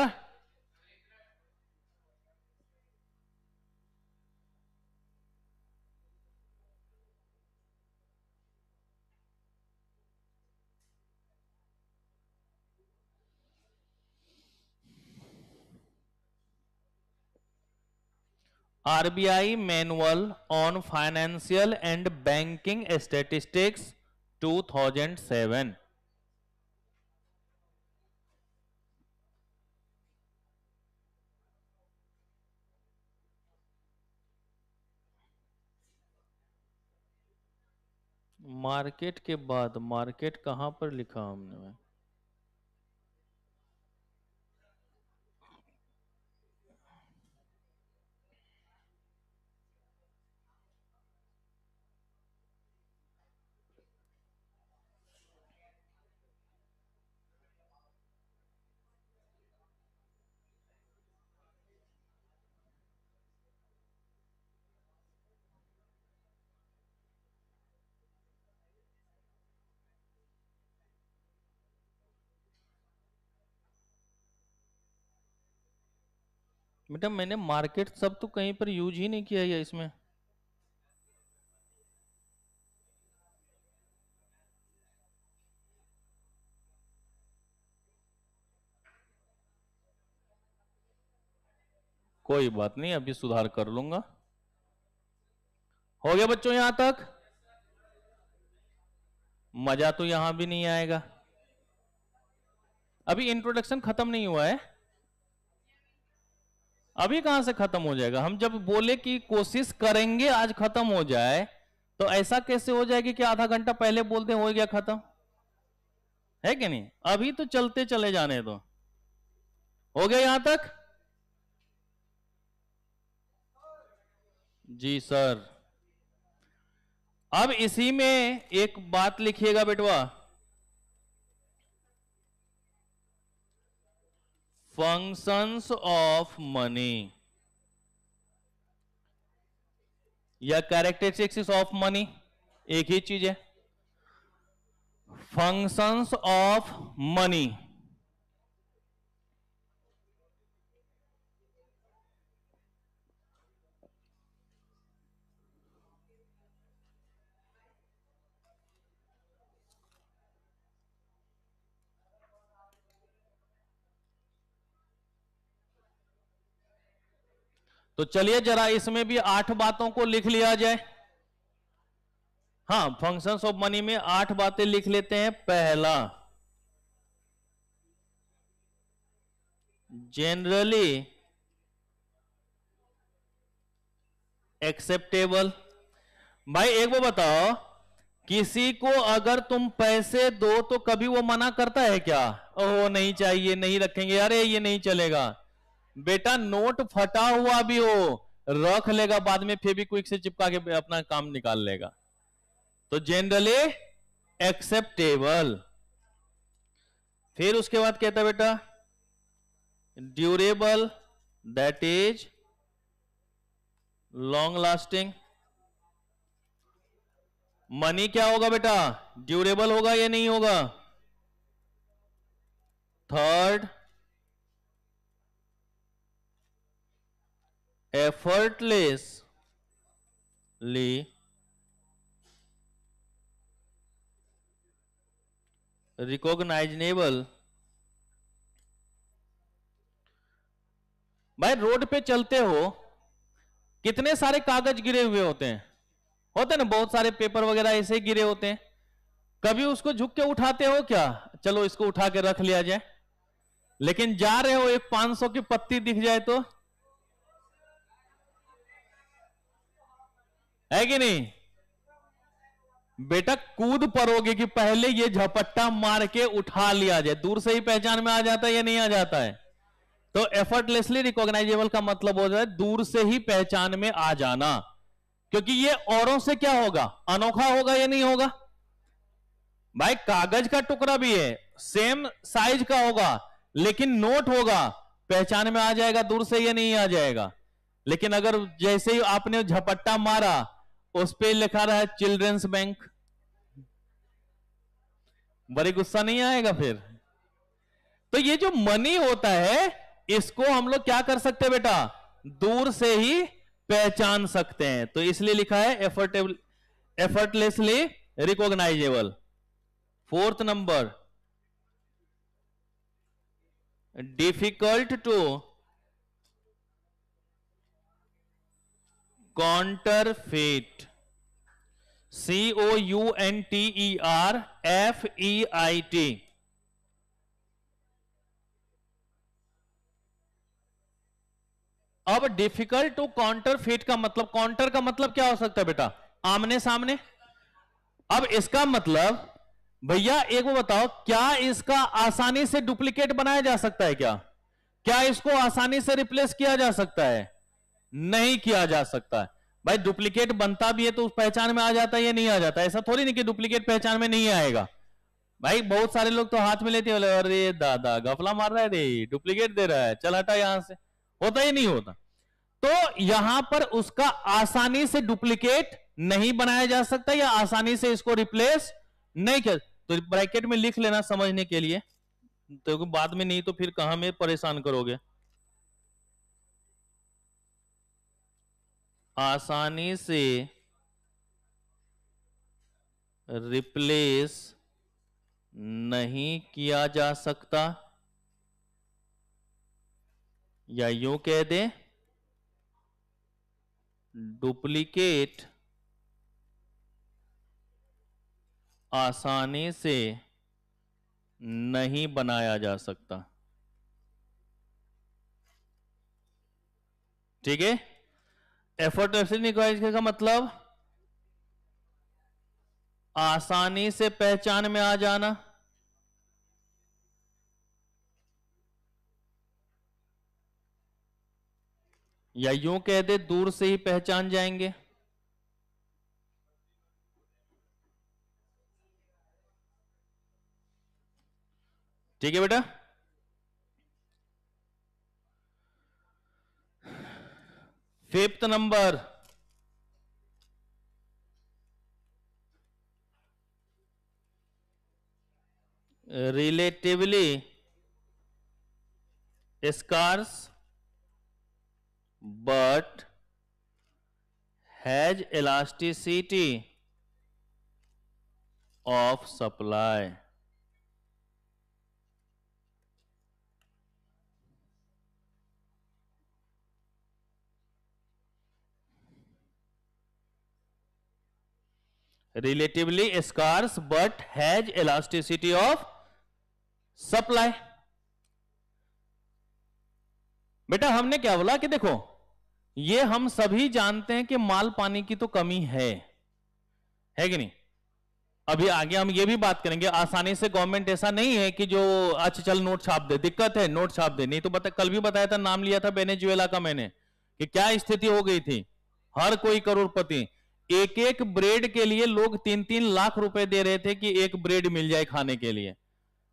RBI manual on financial and banking statistics 2007। Market के बाद मार्केट कहां पर लिखा हमने? बेटा मैंने मार्केट सब तो कहीं पर यूज ही नहीं किया है इसमें। कोई बात नहीं, अभी सुधार कर लूंगा। हो गया बच्चों यहां तक? मजा तो यहां भी नहीं आएगा। अभी इंट्रोडक्शन खत्म नहीं हुआ है। अभी कहां से खत्म हो जाएगा? हम जब बोले कि कोशिश करेंगे आज खत्म हो जाए, तो ऐसा कैसे हो जाएगी कि आधा घंटा पहले बोलते हो गया खत्म? है कि नहीं? अभी तो चलते चले जाने दो। हो गया यहां तक? जी सर। अब इसी में एक बात लिखिएगा बेटवा, फंक्शंस ऑफ मनी या कैरेक्टरिस्टिक्स ऑफ मनी एक ही चीज है। फंक्शंस ऑफ मनी तो चलिए जरा इसमें भी 8 बातों को लिख लिया जाए। हाँ, फंक्शंस ऑफ मनी में 8 बातें लिख लेते हैं। पहला, जनरली एक्सेप्टेबल। भाई एक वो बताओ, किसी को अगर तुम पैसे दो तो कभी वो मना करता है क्या? ओह नहीं चाहिए, नहीं रखेंगे, अरे ये नहीं चलेगा। बेटा नोट फटा हुआ भी हो रख लेगा, बाद में फेविक्विक से चिपका के अपना काम निकाल लेगा। तो जनरली एक्सेप्टेबल। फिर उसके बाद कहता है बेटा durable, that is long lasting. Money क्या होगा बेटा? ड्यूरेबल होगा या नहीं होगा? Third, effortlessly recognizable। भाई रोड पे चलते हो, कितने सारे कागज गिरे हुए होते हैं, होते ना, बहुत सारे पेपर वगैरह ऐसे ही गिरे होते हैं। कभी उसको झुक के उठाते हो क्या? चलो इसको उठा के रख लिया जाए। लेकिन जा रहे हो, एक 500 की पत्ती दिख जाए तो, है कि नहीं? बेटा कूद पड़ोगे कि पहले ये झपट्टा मार के उठा लिया जाए। दूर से ही पहचान में आ जाता है या नहीं आ जाता है? तो एफर्टलेसली रिकॉग्नाइजेबल का मतलब हो जाता है दूर से ही पहचान में आ जाना। क्योंकि ये औरों से क्या होगा? अनोखा होगा या नहीं होगा? भाई कागज का टुकड़ा भी है, सेम साइज का होगा, लेकिन नोट होगा, पहचान में आ जाएगा दूर से या नहीं आ जाएगा? लेकिन अगर जैसे ही आपने झपट्टा मारा, उस पे लिखा रहा है चिल्ड्रंस बैंक, बड़ी गुस्सा नहीं आएगा फिर? तो ये जो मनी होता है, इसको हम लोग क्या कर सकते हैं बेटा? दूर से ही पहचान सकते हैं। तो इसलिए लिखा है effortlessly recognisable. Fourth number, difficult to counterfeit, COUNTERFEIT। अब डिफिकल्ट टू काउंटरफेट का मतलब, काउंटर का मतलब क्या हो सकता है बेटा? आमने सामने। अब इसका मतलब भैया एक वो बताओ, क्या इसका आसानी से डुप्लीकेट बनाया जा सकता है? क्या इसको आसानी से रिप्लेस किया जा सकता है? नहीं किया जा सकता है। भाई डुप्लीकेट बनता भी है तो उस पहचान में आ जाता है या नहीं आ जाता? ऐसा थोड़ी नहीं कि डुप्लीकेट पहचान में नहीं आएगा। भाई बहुत सारे लोग तो हाथ में लेते हैं, अरे दादा गफला मार रहा है रे, डुप्लीकेट दे रहा है, चल हटा यहां से। होता ही नहीं होता। तो यहां पर उसका आसानी से डुप्लीकेट नहीं बनाया जा सकता या आसानी से इसको रिप्लेस नहीं कर। तो ब्रैकेट में लिख लेना समझने के लिए, तो बाद में नहीं तो फिर कहां में परेशान करोगे। आसानी से रिप्लेस नहीं किया जा सकता, या यूं कह दे डुप्लीकेट आसानी से नहीं बनाया जा सकता। ठीक है। एफर्टलेसली का मतलब आसानी से पहचान में आ जाना, या यूं कह दे दूर से ही पहचान जाएंगे। ठीक है बेटा। Fifth number, relatively scarce but has elasticity of supply। Relatively scarce but has elasticity of supply. बेटा हमने क्या बोला कि देखो, ये हम सभी जानते हैं कि माल पानी की तो कमी है कि नहीं? अभी आगे हम ये भी बात करेंगे, आसानी से गवर्नमेंट ऐसा नहीं है कि जो अच्छा चल नोट छाप दे, दिक्कत है नोट छाप दे, नहीं तो कल भी बताया था, नाम लिया था वेनेजुएला का मैंने, कि क्या स्थिति हो गई थी। हर कोई करोड़पति, एक एक ब्रेड के लिए लोग 3-3 लाख रुपए दे रहे थे कि एक ब्रेड मिल जाए खाने के लिए।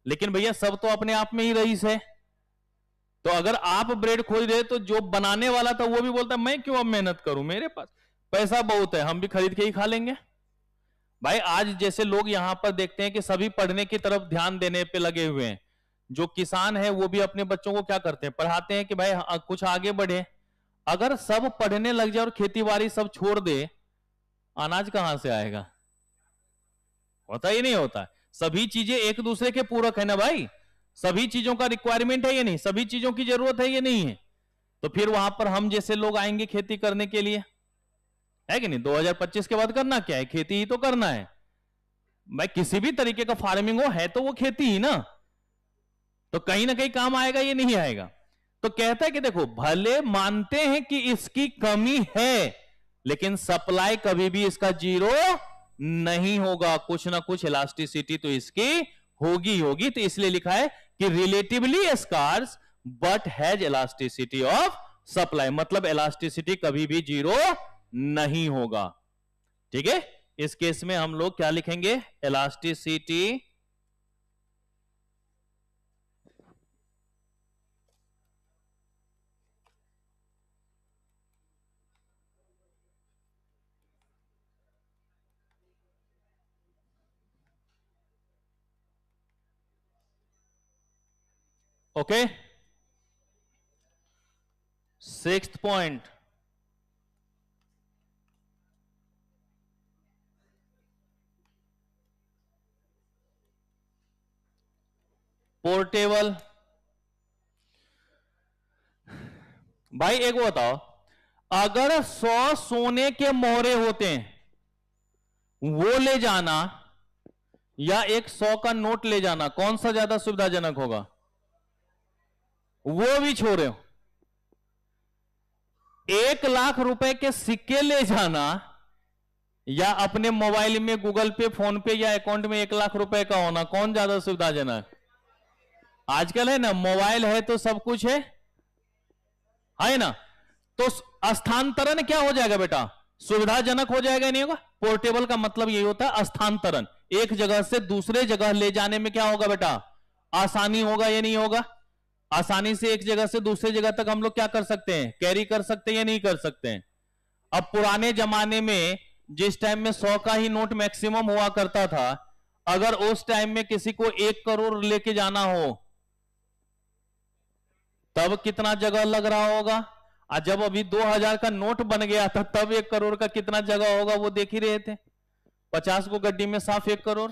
लेकिन भैया सब तो अपने आप में ही रईस है। तो अगर आप ब्रेड खोज रहे तो जो बनाने वाला था वो भी बोलता मैं क्यों अब मेहनत करूं, मेरे पास पैसा बहुत है, हम भी खरीद के ही खा लेंगे। भाई आज जैसे लोग यहां पर देखते हैं कि सभी पढ़ने की तरफ ध्यान देने पे लगे हुए हैं। जो किसान है वो भी अपने बच्चों को क्या करते हैं, पढ़ाते हैं कि भाई कुछ आगे बढ़े। अगर सब पढ़ने लग जाए और खेती बाड़ी सब छोड़ दे, अनाज कहां से आएगा? होता ही नहीं होता। सभी चीजें एक दूसरे के पूरक है ना भाई, सभी चीजों का रिक्वायरमेंट है या नहीं, सभी चीजों की जरूरत है या नहीं है? तो फिर वहां पर हम जैसे लोग आएंगे खेती करने के लिए, है कि नहीं? 2025 के बाद करना क्या है? खेती ही तो करना है भाई। किसी भी तरीके का फार्मिंग हो है तो वो खेती ही ना, तो कहीं ना कहीं काम आएगा ये नहीं आएगा। तो कहता है कि देखो भले मानते हैं कि इसकी कमी है, लेकिन सप्लाई कभी भी इसका जीरो नहीं होगा, कुछ ना कुछ इलास्टिसिटी तो इसकी होगी होगी। तो इसलिए लिखा है कि relatively scarce but has elasticity of supply, मतलब इलास्टिसिटी कभी भी जीरो नहीं होगा। ठीक है। इस केस में हम लोग क्या लिखेंगे? Elasticity okay. Sixth point, portable. भाई एक वो बताओ, अगर 100 सोने के मोहरे होते हैं वो ले जाना या एक 100 का नोट ले जाना, कौन सा ज्यादा सुविधाजनक होगा? वो भी छोड़े, 1 लाख रुपए के सिक्के ले जाना या अपने मोबाइल में गूगल पे, फोन पे या अकाउंट में 1 लाख रुपए का होना, कौन ज्यादा सुविधाजनक? आजकल है ना, मोबाइल है तो सब कुछ है ना। तो स्थानांतरण क्या हो जाएगा बेटा? सुविधाजनक हो जाएगा, नहीं होगा? पोर्टेबल का मतलब यही होता है स्थानांतरण, एक जगह से दूसरे जगह ले जाने में क्या होगा बेटा? आसानी होगा या नहीं होगा? आसानी से एक जगह से दूसरे जगह तक हम लोग क्या कर सकते हैं? कैरी कर सकते हैं या नहीं कर सकते हैं? अब पुराने जमाने में जिस टाइम में 100 का ही नोट मैक्सिमम हुआ करता था, अगर उस टाइम में किसी को 1 करोड़ लेके जाना हो तब कितना जगह लग रहा होगा? और जब अभी 2000 का नोट बन गया था तब 1 करोड़ का कितना जगह होगा वो देख ही रहे थे। 50 को गड्डी में साफ 1 करोड़,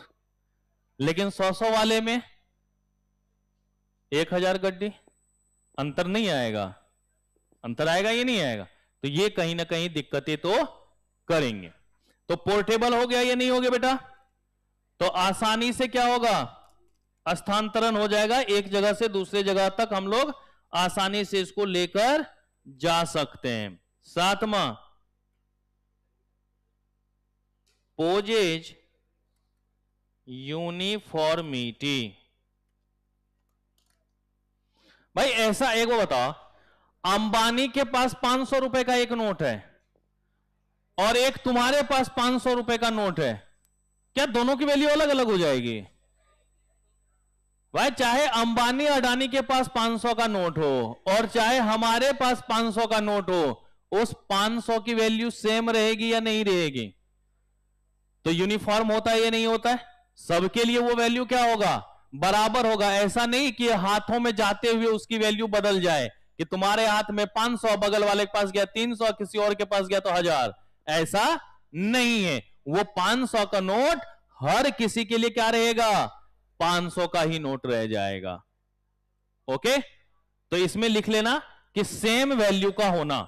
लेकिन 100 वाले में 1000 गड्डी। अंतर नहीं आएगा? अंतर आएगा या नहीं आएगा? तो ये कहीं ना कहीं दिक्कतें तो करेंगे। तो पोर्टेबल हो गया या नहीं हो गया बेटा? तो आसानी से क्या होगा? स्थानांतरण हो जाएगा, एक जगह से दूसरे जगह तक हम लोग आसानी से इसको लेकर जा सकते हैं। 7वां, पोजेज यूनिफॉर्मिटी। भाई ऐसा एक वो बताओ, अंबानी के पास 500 रुपए का एक नोट है और एक तुम्हारे पास 500 रुपए का नोट है, क्या दोनों की वैल्यू अलग अलग हो जाएगी? भाई चाहे अंबानी अडानी के पास 500 का नोट हो और चाहे हमारे पास 500 का नोट हो, उस 500 की वैल्यू सेम रहेगी या नहीं रहेगी? तो यूनिफॉर्म होता है या नहीं होता है? सबके लिए वो वैल्यू क्या होगा? बराबर होगा। ऐसा नहीं कि हाथों में जाते हुए उसकी वैल्यू बदल जाए, कि तुम्हारे हाथ में 500, बगल वाले के पास गया 300, किसी और के पास गया तो 1000। ऐसा नहीं है। वो 500 का नोट हर किसी के लिए क्या रहेगा? 500 का ही नोट रह जाएगा। ओके, तो इसमें लिख लेना कि सेम वैल्यू का होना।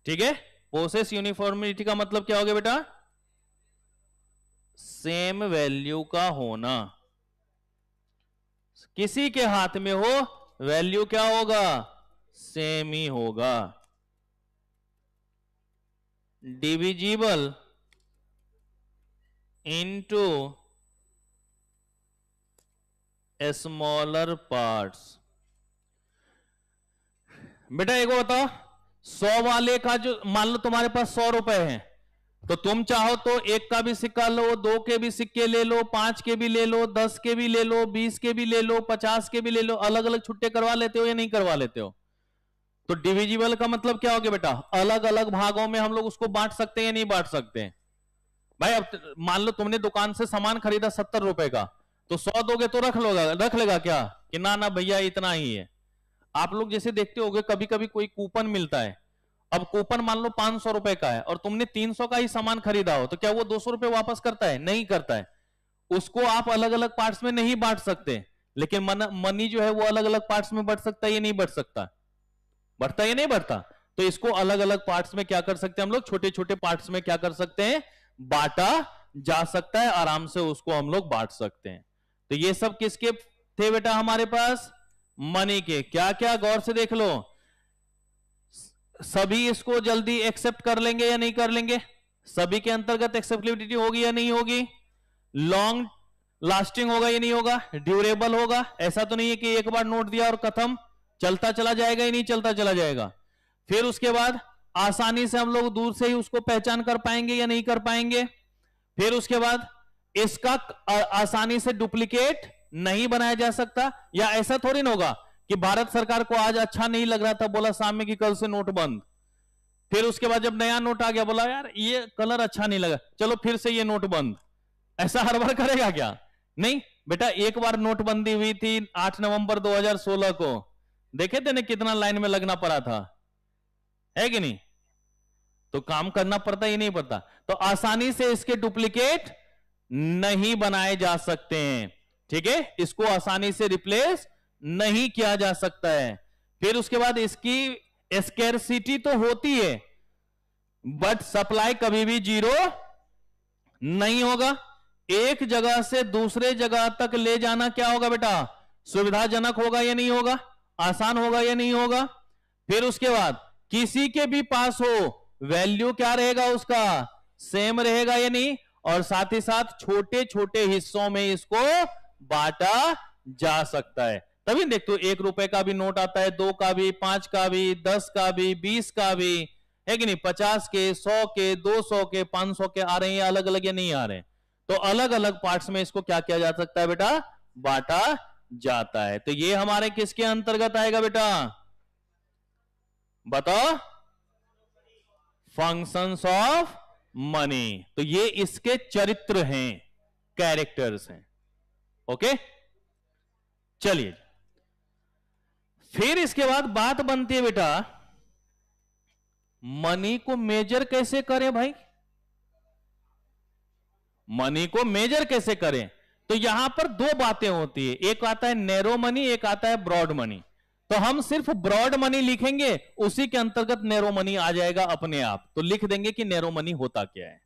ठीक है, पोसेस यूनिफॉर्मिटी का मतलब क्या हो गया बेटा? सेम वैल्यू का होना। किसी के हाथ में हो, वैल्यू क्या होगा? सेम ही होगा। Divisible into smaller parts. बेटा एक बताओ, 100 वाले का जो, मान लो तुम्हारे पास 100 रुपए हैं, तो तुम चाहो तो 1 का भी सिक्का लो, 2 के भी सिक्के ले लो, 5 के भी ले लो, 10 के भी ले लो, 20 के भी ले लो, 50 के भी ले लो। अलग अलग छुट्टे करवा लेते हो या नहीं करवा लेते हो? तो डिविजिबल का मतलब क्या हो गया बेटा? अलग अलग भागों में हम लोग उसको बांट सकते हैं या नहीं बांट सकते हैं? भाई अब मान लो तुमने दुकान से सामान खरीदा 70 रुपए का, तो 100 दोगे तो रख लेगा क्या कि ना ना भैया इतना ही है? आप लोग जैसे देखते होगे कभी कभी कोई कूपन मिलता है। अब कूपन मान लो 500 रुपए का है और तुमने 300 का ही सामान खरीदा हो, तो क्या वो 200 रुपए वापस करता है? नहीं करता है। उसको आप अलग अलग पार्ट्स में नहीं बांट सकते, लेकिन मनी जो है वो अलग अलग पार्ट्स में बढ़ सकता है या नहीं बढ़ सकता? बढ़ता है या नहीं बढ़ता? तो इसको अलग अलग पार्ट्स में क्या कर सकते हैं हम लोग? छोटे छोटे पार्ट्स में क्या कर सकते हैं? बांटा जा सकता है, आराम से उसको हम लोग बांट सकते हैं। तो ये सब किसके थे बेटा हमारे पास? मनी के। क्या क्या? गौर से देख लो। सभी इसको जल्दी एक्सेप्ट कर लेंगे या नहीं कर लेंगे? सभी के अंतर्गत एक्सेप्टेबिलिटी होगी या नहीं होगी? लॉन्ग लास्टिंग होगा या नहीं होगा? ड्यूरेबल होगा? ऐसा तो नहीं है कि एक बार नोट दिया और खत्म, चलता चला जाएगा या नहीं चलता चला जाएगा? फिर उसके बाद आसानी से हम लोग दूर से ही उसको पहचान कर पाएंगे या नहीं कर पाएंगे? फिर उसके बाद इसका आसानी से डुप्लीकेट नहीं बनाया जा सकता। या ऐसा थोड़ी ना होगा कि भारत सरकार को आज अच्छा नहीं लग रहा था, बोला शाम में कि कल से नोट बंद। फिर उसके बाद जब नया नोट आ गया, बोला यार ये कलर अच्छा नहीं लगा, चलो फिर से ये नोट बंद। ऐसा हर बार करेगा क्या? नहीं बेटा। एक बार नोटबंदी हुई थी 8 नवंबर 2016 को, देखे थे ना कितना लाइन में लगना पड़ा था, है कि नहीं? तो काम करना पड़ता ही नहीं पड़ता। तो आसानी से इसके डुप्लीकेट नहीं बनाए जा सकते हैं। ठीक है, इसको आसानी से रिप्लेस नहीं किया जा सकता है। फिर उसके बाद इसकी स्कैरसिटी तो होती है, बट सप्लाई कभी भी जीरो नहीं होगा। एक जगह से दूसरे जगह तक ले जाना क्या होगा बेटा, सुविधाजनक होगा या नहीं होगा, आसान होगा या नहीं होगा। फिर उसके बाद किसी के भी पास हो, वैल्यू क्या रहेगा उसका, सेम रहेगा या नहीं, और साथ ही साथ छोटे छोटे हिस्सों में इसको बांटा जा सकता है। तभी देखो 1 रुपए का भी नोट आता है, 2 का भी, 5 का भी, 10 का भी, 20 का भी, है कि नहीं, 50 के, 100 के, 200 के, 500 के आ रहे हैं, अलग अलग या नहीं आ रहे हैं। तो अलग अलग पार्ट्स में इसको क्या किया जा सकता है बेटा, बांटा जाता है। तो ये हमारे किसके अंतर्गत आएगा बेटा, बताओ, फंक्शंस ऑफ मनी। तो ये इसके चरित्र हैं, कैरेक्टर्स हैं। ओके, चलिए फिर इसके बाद बात बनती है बेटा, मनी को मेजर कैसे करें भाई, मनी को मेजर कैसे करें। तो यहां पर 2 बातें होती है, एक आता है नैरो मनी, एक आता है ब्रॉड मनी। तो हम सिर्फ ब्रॉड मनी लिखेंगे, उसी के अंतर्गत नैरो मनी आ जाएगा अपने आप। तो लिख देंगे कि नैरो मनी होता क्या है,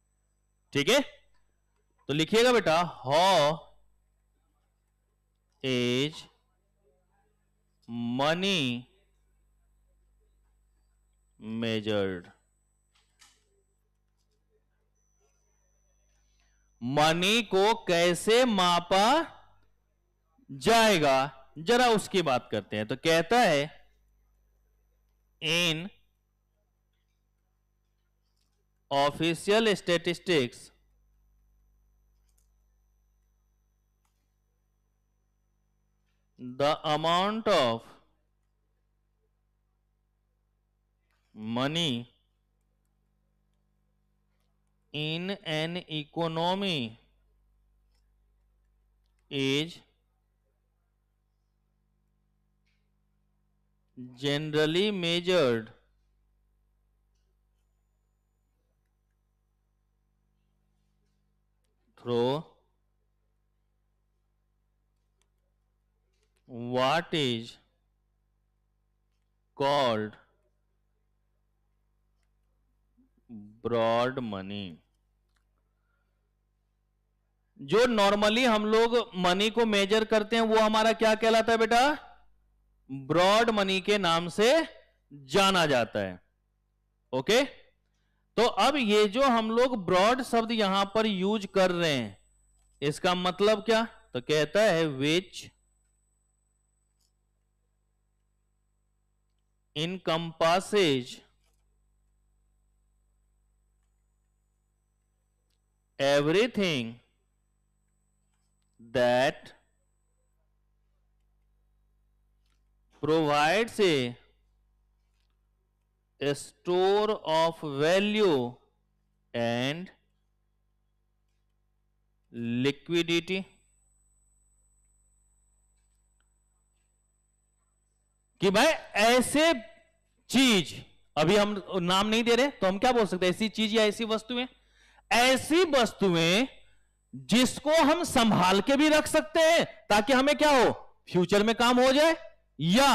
ठीक है। तो लिखिएगा बेटा, how is money measured, money को कैसे मापा जाएगा, जरा उसकी बात करते हैं। तो कहता है इन official statistics the amount of money in an economy is generally measured through what is called broad money. जो नॉर्मली हम लोग मनी को मेजर करते हैं वो हमारा क्या कहलाता है बेटा, ब्रॉड मनी के नाम से जाना जाता है। ओके, तो अब ये जो हम लोग ब्रॉड शब्द यहां पर यूज कर रहे हैं, इसका मतलब क्या, तो कहता है विच इनकम्पासेज everything that provides a store of value and liquidity। कि भाई ऐसे चीज, अभी हम नाम नहीं दे रहे तो हम क्या बोल सकते हैं, ऐसी चीज या ऐसी वस्तुएं, ऐसी वस्तुएं जिसको हम संभाल के भी रख सकते हैं ताकि हमें क्या हो, फ्यूचर में काम हो जाए, या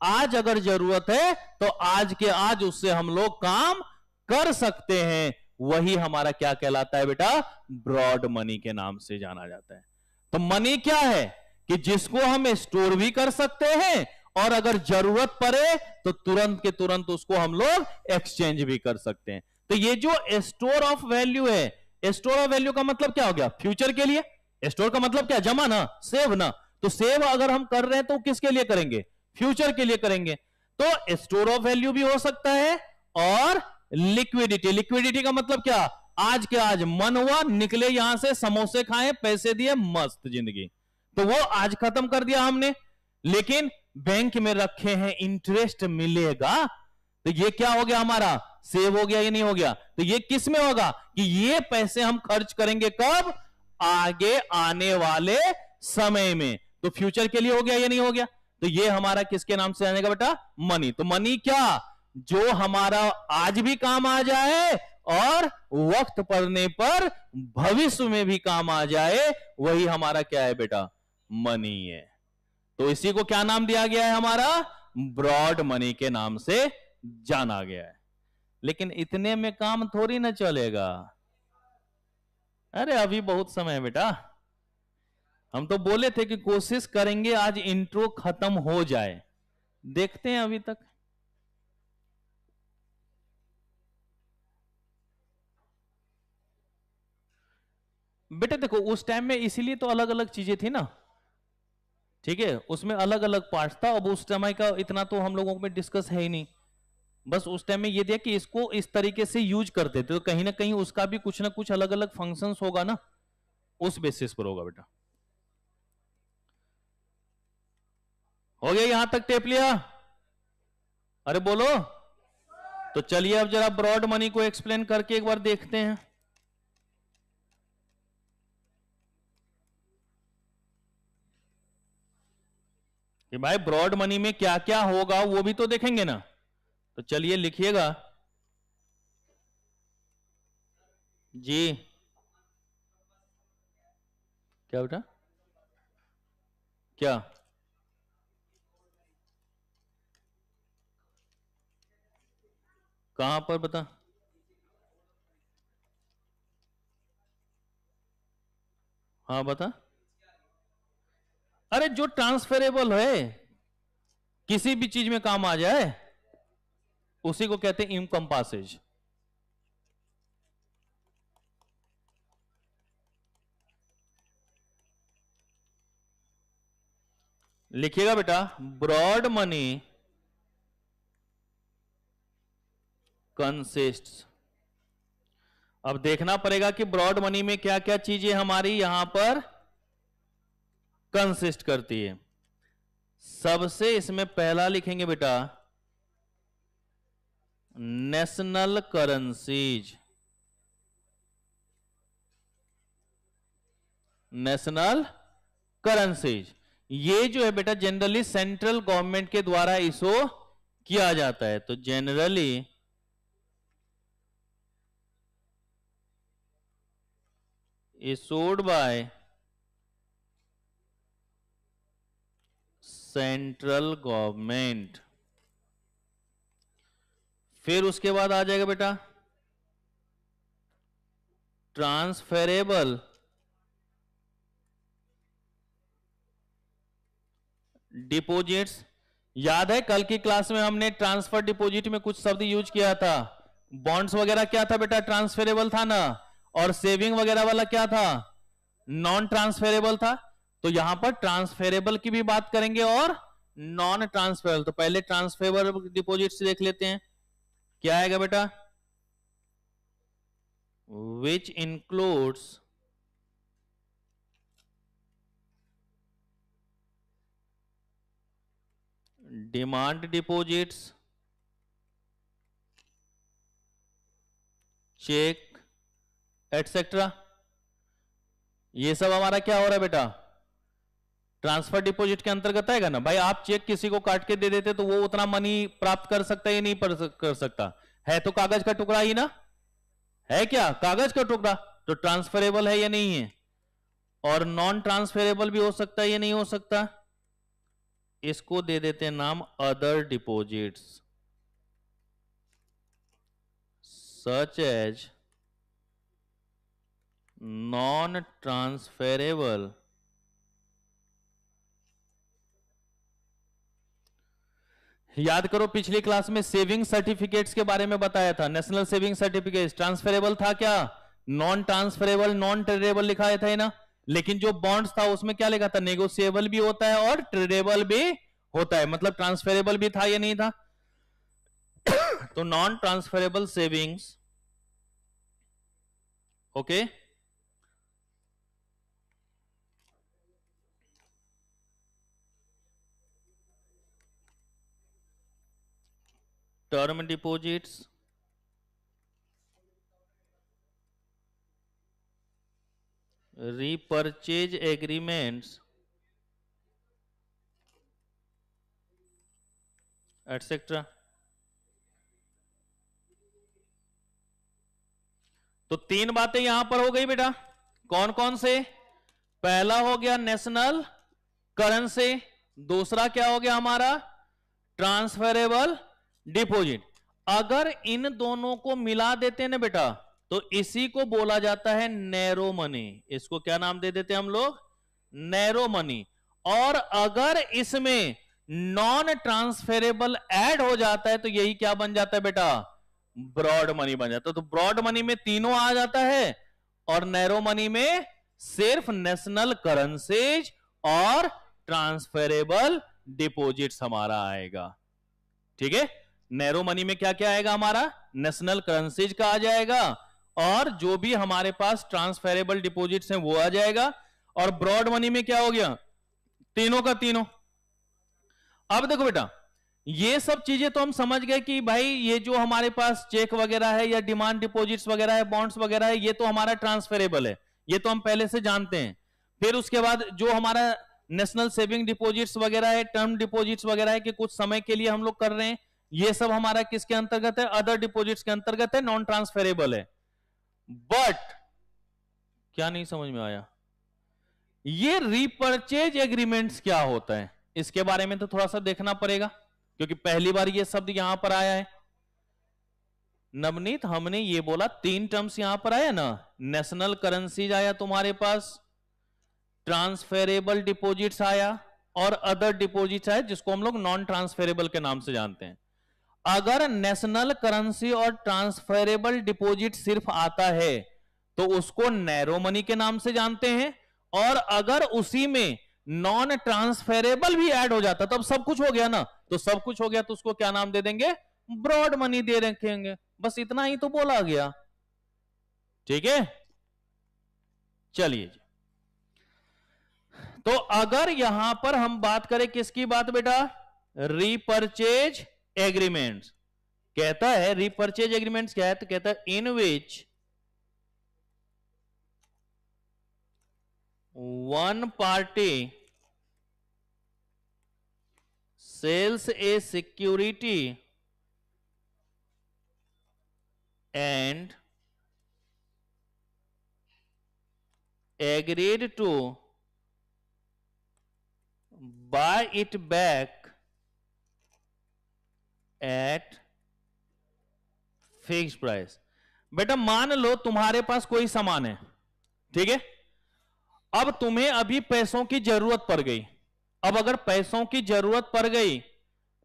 आज अगर जरूरत है तो आज के आज उससे हम लोग काम कर सकते हैं। वही हमारा क्या कहलाता है बेटा, ब्रॉड मनी के नाम से जाना जाता है। तो मनी क्या है कि जिसको हम स्टोर भी कर सकते हैं और अगर जरूरत पड़े तो तुरंत के तुरंत उसको हम लोग एक्सचेंज भी कर सकते हैं। तो ये जो स्टोर ऑफ वैल्यू है, स्टोर ऑफ वैल्यू का मतलब क्या हो गया, फ्यूचर के लिए। स्टोर का मतलब क्या, जमा ना, सेव ना। तो सेव अगर हम कर रहे हैं तो किसके लिए करेंगे, फ्यूचर के लिए करेंगे। तो स्टोर ऑफ वैल्यू भी हो सकता है, और लिक्विडिटी, लिक्विडिटी का मतलब क्या, आज के आज मन हुआ निकले यहां से, समोसे खाए, पैसे दिए, मस्त जिंदगी। तो वो आज खत्म कर दिया हमने, लेकिन बैंक में रखे हैं, इंटरेस्ट मिलेगा। तो ये क्या हो गया, हमारा सेव हो गया या नहीं हो गया। तो ये किस में होगा कि ये पैसे हम खर्च करेंगे कब, आगे आने वाले समय में। तो फ्यूचर के लिए हो गया या नहीं हो गया। तो ये हमारा किसके नाम से आनेगा बेटा, मनी। तो मनी क्या, जो हमारा आज भी काम आ जाए और वक्त पड़ने पर भविष्य में भी काम आ जाए, वही हमारा क्या है बेटा, मनी है। तो इसी को क्या नाम दिया गया है हमारा, ब्रॉड मनी के नाम से जान आ गया है। लेकिन इतने में काम थोड़ी ना चलेगा। अरे अभी बहुत समय है बेटा, हम तो बोले थे कि कोशिश करेंगे आज इंट्रो खत्म हो जाए, देखते हैं अभी तक। बेटा देखो उस टाइम में इसीलिए तो अलग अलग चीजें थी ना, ठीक है, उसमें अलग अलग पार्ट था। अब उस समय का इतना तो हम लोगों में डिस्कस है ही नहीं, बस उस टाइम में ये दिया कि इसको इस तरीके से यूज करते थे, तो कहीं ना कहीं उसका भी कुछ ना कुछ अलग अलग फंक्शंस होगा ना, उस बेसिस पर होगा बेटा। हो गया यहां तक टेप लिया? अरे बोलो। तो चलिए अब जरा ब्रॉड मनी को एक्सप्लेन करके एक बार देखते हैं। कि भाई ब्रॉड मनी में क्या क्या होगा वो भी तो देखेंगे ना। तो चलिए लिखिएगा जी। क्या बेटा? क्या? कहां पर बता? हाँ बता। अरे जो ट्रांसफरेबल है, किसी भी चीज में काम आ जाए, उसी को कहते हैं इनकम्पासेज। लिखिएगा बेटा, ब्रॉड मनी कंसिस्ट्स। अब देखना पड़ेगा कि ब्रॉड मनी में क्या क्या चीजें हमारी यहां पर कंसिस्ट करती है। सबसे इसमें पहला लिखेंगे बेटा नेशनल करेंसीज। नेशनल करेंसीज ये जो है बेटा जनरली सेंट्रल गवर्नमेंट के द्वारा इशू किया जाता है। तो generally issued by central government. फिर उसके बाद आ जाएगा बेटा ट्रांसफरेबल डिपॉजिट्स। याद है कल की क्लास में हमने ट्रांसफर डिपॉजिट में कुछ शब्द यूज किया था। बॉन्ड्स वगैरह क्या था बेटा? ट्रांसफरेबल था ना। और सेविंग वगैरह वाला क्या था? नॉन ट्रांसफरेबल था। तो यहां पर ट्रांसफरेबल की भी बात करेंगे और नॉन ट्रांसफरेबल। तो पहले ट्रांसफरेबल डिपॉजिट से देख लेते हैं क्या आएगा बेटा। Which includes demand deposits, cheque etcetera. ये सब हमारा क्या हो रहा है बेटा? ट्रांसफर डिपॉजिट के अंतर्गत आएगा ना। भाई आप चेक किसी को काट के दे देते तो वो उतना मनी प्राप्त कर सकता है या नहीं कर सकता? है तो कागज का टुकड़ा ही ना, है क्या? कागज का टुकड़ा। तो ट्रांसफरेबल है या नहीं है? और नॉन ट्रांसफरेबल भी हो सकता है या नहीं हो सकता? इसको दे देते हैं नाम other deposits, such as non transferable याद करो पिछली क्लास में सेविंग सर्टिफिकेट्स के बारे में बताया था। नेशनल सेविंग सर्टिफिकेट ट्रांसफरेबल था क्या? नॉन ट्रांसफरेबल नॉन ट्रेडेबल लिखा था ना। लेकिन जो बॉन्ड्स था उसमें क्या लिखा था? नेगोशिएबल भी होता है और ट्रेडेबल भी होता है। मतलब ट्रांसफरेबल भी था या नहीं था? तो non transferable savings, okay. Term deposits, repurchase agreements etcetera. तो तीन बातें यहां पर हो गई बेटा। कौन कौन से? पहला हो गया नेशनल करेंसी, दूसरा क्या हो गया हमारा? Transferable deposit. अगर इन दोनों को मिला देते हैं ना बेटा, तो इसी को बोला जाता है नैरो मनी। इसको क्या नाम दे देते हैं हम लोग? Narrow money. और अगर इसमें नॉन ट्रांसफेरेबल ऐड हो जाता है तो यही क्या बन जाता है बेटा? ब्रॉड मनी बन जाता है। तो ब्रॉड मनी में तीनों आ जाता है और नैरो मनी में सिर्फ नेशनल करेंसीज और ट्रांसफेरेबल डिपॉजिट्स हमारा आएगा। ठीक है, नैरो मनी में क्या क्या आएगा हमारा? नेशनल करेंसीज का आ जाएगा और जो भी हमारे पास ट्रांसफेरेबल डिपॉजिट्स हैं वो आ जाएगा। और ब्रॉड मनी में क्या हो गया? तीनों का तीनों। अब देखो बेटा, ये सब चीजें तो हम समझ गए कि भाई ये जो हमारे पास चेक वगैरह है या डिमांड डिपॉजिट्स वगैरह है, बॉन्ड्स वगैरह है, ये तो हमारा ट्रांसफेरेबल है, ये तो हम पहले से जानते हैं। फिर उसके बाद जो हमारा नेशनल सेविंग डिपॉजिट्स वगैरह है, टर्म डिपॉजिट्स वगैरह है कि कुछ समय के लिए हम लोग कर रहे हैं, ये सब हमारा किसके अंतर्गत है? अदर डिपॉजिट्स के अंतर्गत है, नॉन ट्रांसफेरेबल है। बट क्या नहीं समझ में आया? ये रीपर्चेज एग्रीमेंट्स क्या होता है, इसके बारे में तो थोड़ा सा देखना पड़ेगा, क्योंकि पहली बार ये शब्द यहां पर आया है। नवनीत, हमने ये बोला तीन टर्म्स यहां पर आया ना, नेशनल करेंसीज आया तुम्हारे पास, ट्रांसफेरेबल डिपॉजिट्स आया और अदर डिपॉजिट्स आया जिसको हम लोग नॉन ट्रांसफेरेबल के नाम से जानते हैं। अगर नेशनल करेंसी और ट्रांसफेरेबल डिपॉजिट सिर्फ आता है तो उसको नैरो मनी के नाम से जानते हैं, और अगर उसी में नॉन ट्रांसफेरेबल भी ऐड हो जाता तो अब सब कुछ हो गया ना, तो सब कुछ हो गया तो उसको क्या नाम दे देंगे? ब्रॉड मनी दे रखेंगे। बस इतना ही तो बोला गया। ठीक है, चलिए जी। तो अगर यहां पर हम बात करें किसकी बात बेटा? Repurchase agreements. कहता है रीपर्चेज एग्रीमेंट्स क्या है? तो कहता है इन विच one party sells a security and agreed to buy it back at fix price. बेटा मान लो तुम्हारे पास कोई सामान है, ठीक है, अब तुम्हें अभी पैसों की जरूरत पड़ गई। अब अगर पैसों की जरूरत पड़ गई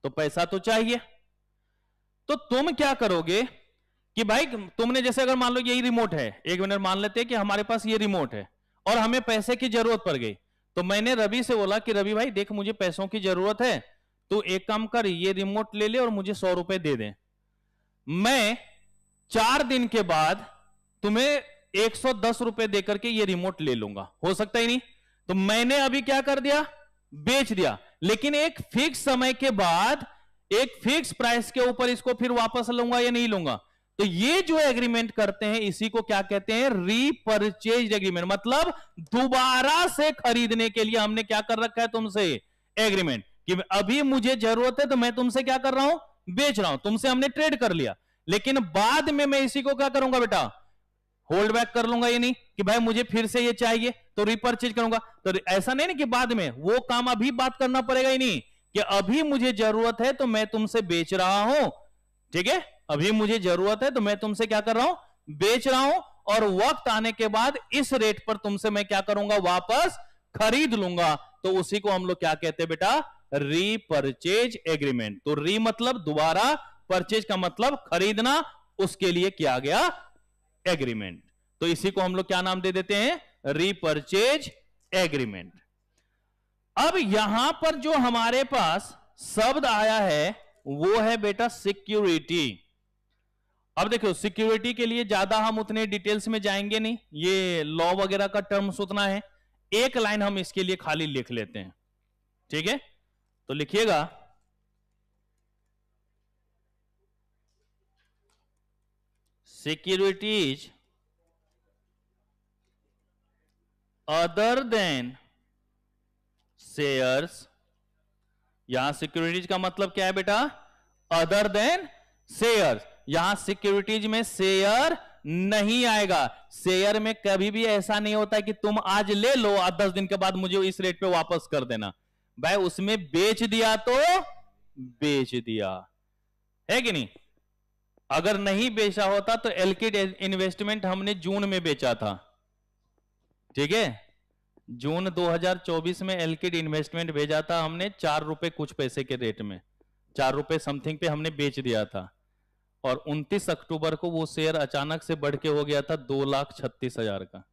तो पैसा तो चाहिए, तो तुम क्या करोगे कि भाई तुमने जैसे अगर मान लो यही रिमोट है, एक मिनट मान लेते हैं कि हमारे पास ये रिमोट है और हमें पैसे की जरूरत पड़ गई, तो मैंने रवि से बोला कि रवि भाई देख मुझे पैसों की जरूरत है, तो एक काम कर ये रिमोट ले ले और मुझे 100 रुपए दे दे। मैं 4 दिन के बाद तुम्हें 110 रुपए देकर के ये रिमोट ले लूंगा, हो सकता ही नहीं। तो मैंने अभी क्या कर दिया? बेच दिया, लेकिन एक फिक्स समय के बाद एक फिक्स प्राइस के ऊपर इसको फिर वापस लूंगा या नहीं लूंगा। तो ये जो एग्रीमेंट करते हैं इसी को क्या कहते हैं? Repurchase agreement. मतलब दोबारा से खरीदने के लिए हमने क्या कर रखा है तुमसे? एग्रीमेंट, कि अभी मुझे जरूरत है तो मैं तुमसे क्या कर रहा हूं? बेच रहा हूं। तुमसे हमने ट्रेड कर लिया, लेकिन बाद में मैं इसी को क्या करूंगा बेटा? होल्ड बैक कर लूंगा। ये नहीं कि भाई मुझे फिर से ये चाहिए तो रिपर्चेज करूंगा। तो ऐसा नहीं ना कि बाद में, वो काम अभी बात करना पड़ेगा ही नहीं कि अभी मुझे जरूरत है तो मैं तुमसे बेच रहा हूं। ठीक है, अभी मुझे जरूरत है तो मैं तुमसे क्या कर रहा हूं? बेच रहा हूं, और वक्त आने के बाद इस रेट पर तुमसे मैं क्या करूंगा? वापस खरीद लूंगा। तो उसी को हम लोग क्या कहते हैं बेटा? Repurchase agreement. तो री मतलब दोबारा, परचेज का मतलब खरीदना, उसके लिए किया गया एग्रीमेंट। तो इसी को हम लोग क्या नाम दे देते हैं? Repurchase agreement. अब यहां पर जो हमारे पास शब्द आया है वो है बेटा सिक्योरिटी। अब देखो सिक्योरिटी के लिए ज्यादा हम उतने डिटेल्स में जाएंगे नहीं, ये लॉ वगैरह का टर्म्स उतना है। एक लाइन हम इसके लिए खाली लिख लेते हैं, ठीक है? तो लिखिएगा सिक्योरिटीज अदर देन शेयर्स। यहां सिक्योरिटीज का मतलब क्या है बेटा? Other than shares. यहां सिक्योरिटीज में शेयर नहीं आएगा। शेयर में कभी भी ऐसा नहीं होता कि तुम आज ले लो और 10 दिन के बाद मुझे इस रेट पे वापस कर देना। भाई उसमें बेच दिया तो बेच दिया, है कि नहीं? अगर नहीं बेचा होता तो एलकिड इन्वेस्टमेंट हमने जून में बेचा था, ठीक है, जून 2024 में एलकिड इन्वेस्टमेंट भेजा था हमने 4 रुपए कुछ पैसे के रेट में, 4 रुपए समथिंग पे हमने बेच दिया था, और 29 अक्टूबर को वो शेयर अचानक से बढ़ के हो गया था 2,36,000 का,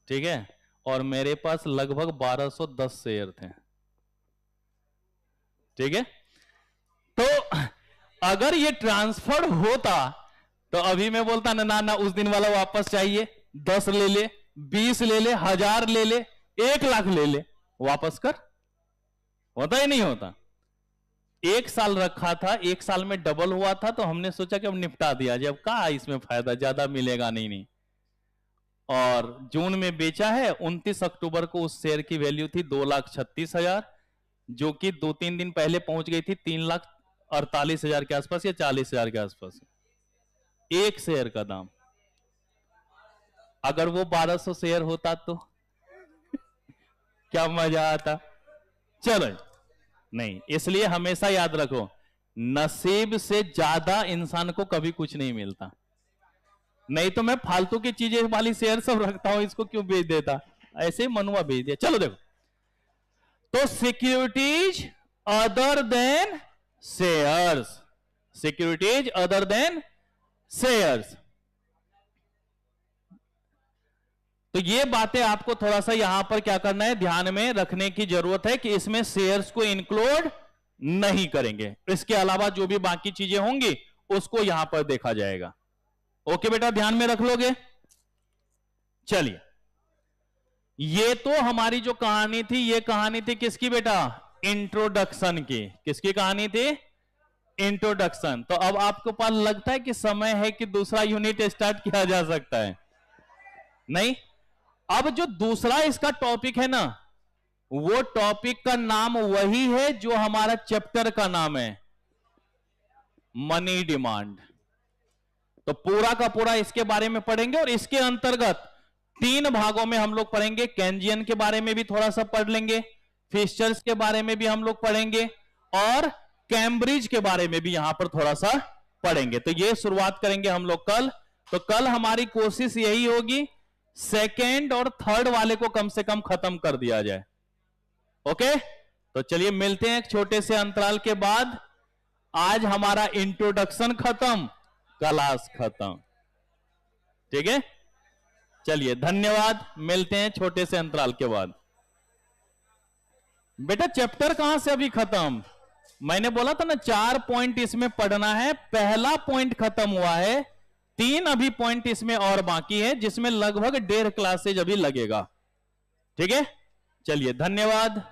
ठीक है, और मेरे पास लगभग 1210 शेयर थे, ठीक है। तो अगर ये ट्रांसफर होता तो अभी मैं बोलता ना ना उस दिन वाला वापस चाहिए, 10 ले ले, 20 ले ले, 1000 ले ले, 1 लाख ले ले, वापस कर। होता ही नहीं होता। 1 साल रखा था, 1 साल में डबल हुआ था, तो हमने सोचा कि अब निपटा दिया जाए, अब कहा इसमें फायदा, ज्यादा मिलेगा नहीं। और जून में बेचा है, 29 अक्टूबर को उस शेयर की वैल्यू थी 2,36,000, जो कि 2-3 दिन पहले पहुंच गई थी 3,48,000 के आसपास या 40,000 के आसपास, एक शेयर का दाम। अगर वो 1200 शेयर होता तो क्या मजा आता। चलो नहीं, इसलिए हमेशा याद रखो, नसीब से ज्यादा इंसान को कभी कुछ नहीं मिलता। नहीं तो मैं फालतू की चीजें वाली शेयर सब रखता हूं, इसको क्यों बेच देता, ऐसे ही मनुआ बेच दिया। चलो देखो, तो securities other than shares, securities other than shares. तो ये बातें आपको थोड़ा सा यहां पर क्या करना है, ध्यान में रखने की जरूरत है कि इसमें शेयर्स को इंक्लूड नहीं करेंगे, इसके अलावा जो भी बाकी चीजें होंगी उसको यहां पर देखा जाएगा। ओके बेटा, ध्यान में रख लोगे। चलिए, ये तो हमारी जो कहानी थी, ये कहानी थी किसकी बेटा, इंट्रोडक्शन की। किसकी कहानी थी, इंट्रोडक्शन। तो अब आपको पास लगता है कि समय है कि दूसरा यूनिट स्टार्ट किया जा सकता है। नहीं, अब जो दूसरा इसका टॉपिक है ना, वो टॉपिक का नाम वही है जो हमारा चैप्टर का नाम है, मनी डिमांड। तो पूरा का पूरा इसके बारे में पढ़ेंगे, और इसके अंतर्गत 3 भागों में हम लोग पढ़ेंगे। केंजियन के बारे में भी थोड़ा सा पढ़ लेंगे, फिशर्स के बारे में भी हम लोग पढ़ेंगे, और कैम्ब्रिज के बारे में भी यहां पर थोड़ा सा पढ़ेंगे। तो ये शुरुआत करेंगे हम लोग कल। तो कल हमारी कोशिश यही होगी, सेकेंड और थर्ड वाले को कम से कम खत्म कर दिया जाए। ओके, तो चलिए मिलते हैं एक छोटे से अंतराल के बाद। आज हमारा इंट्रोडक्शन खत्म, क्लास खत्म, ठीक है। चलिए धन्यवाद, मिलते हैं छोटे से अंतराल के बाद। बेटा चैप्टर कहां से अभी खत्म, मैंने बोला था ना 4 पॉइंट इसमें पढ़ना है, पहला पॉइंट खत्म हुआ है, 3 अभी पॉइंट इसमें और बाकी है, जिसमें लगभग 1.5 क्लासेज अभी लगेगा, ठीक है। चलिए धन्यवाद।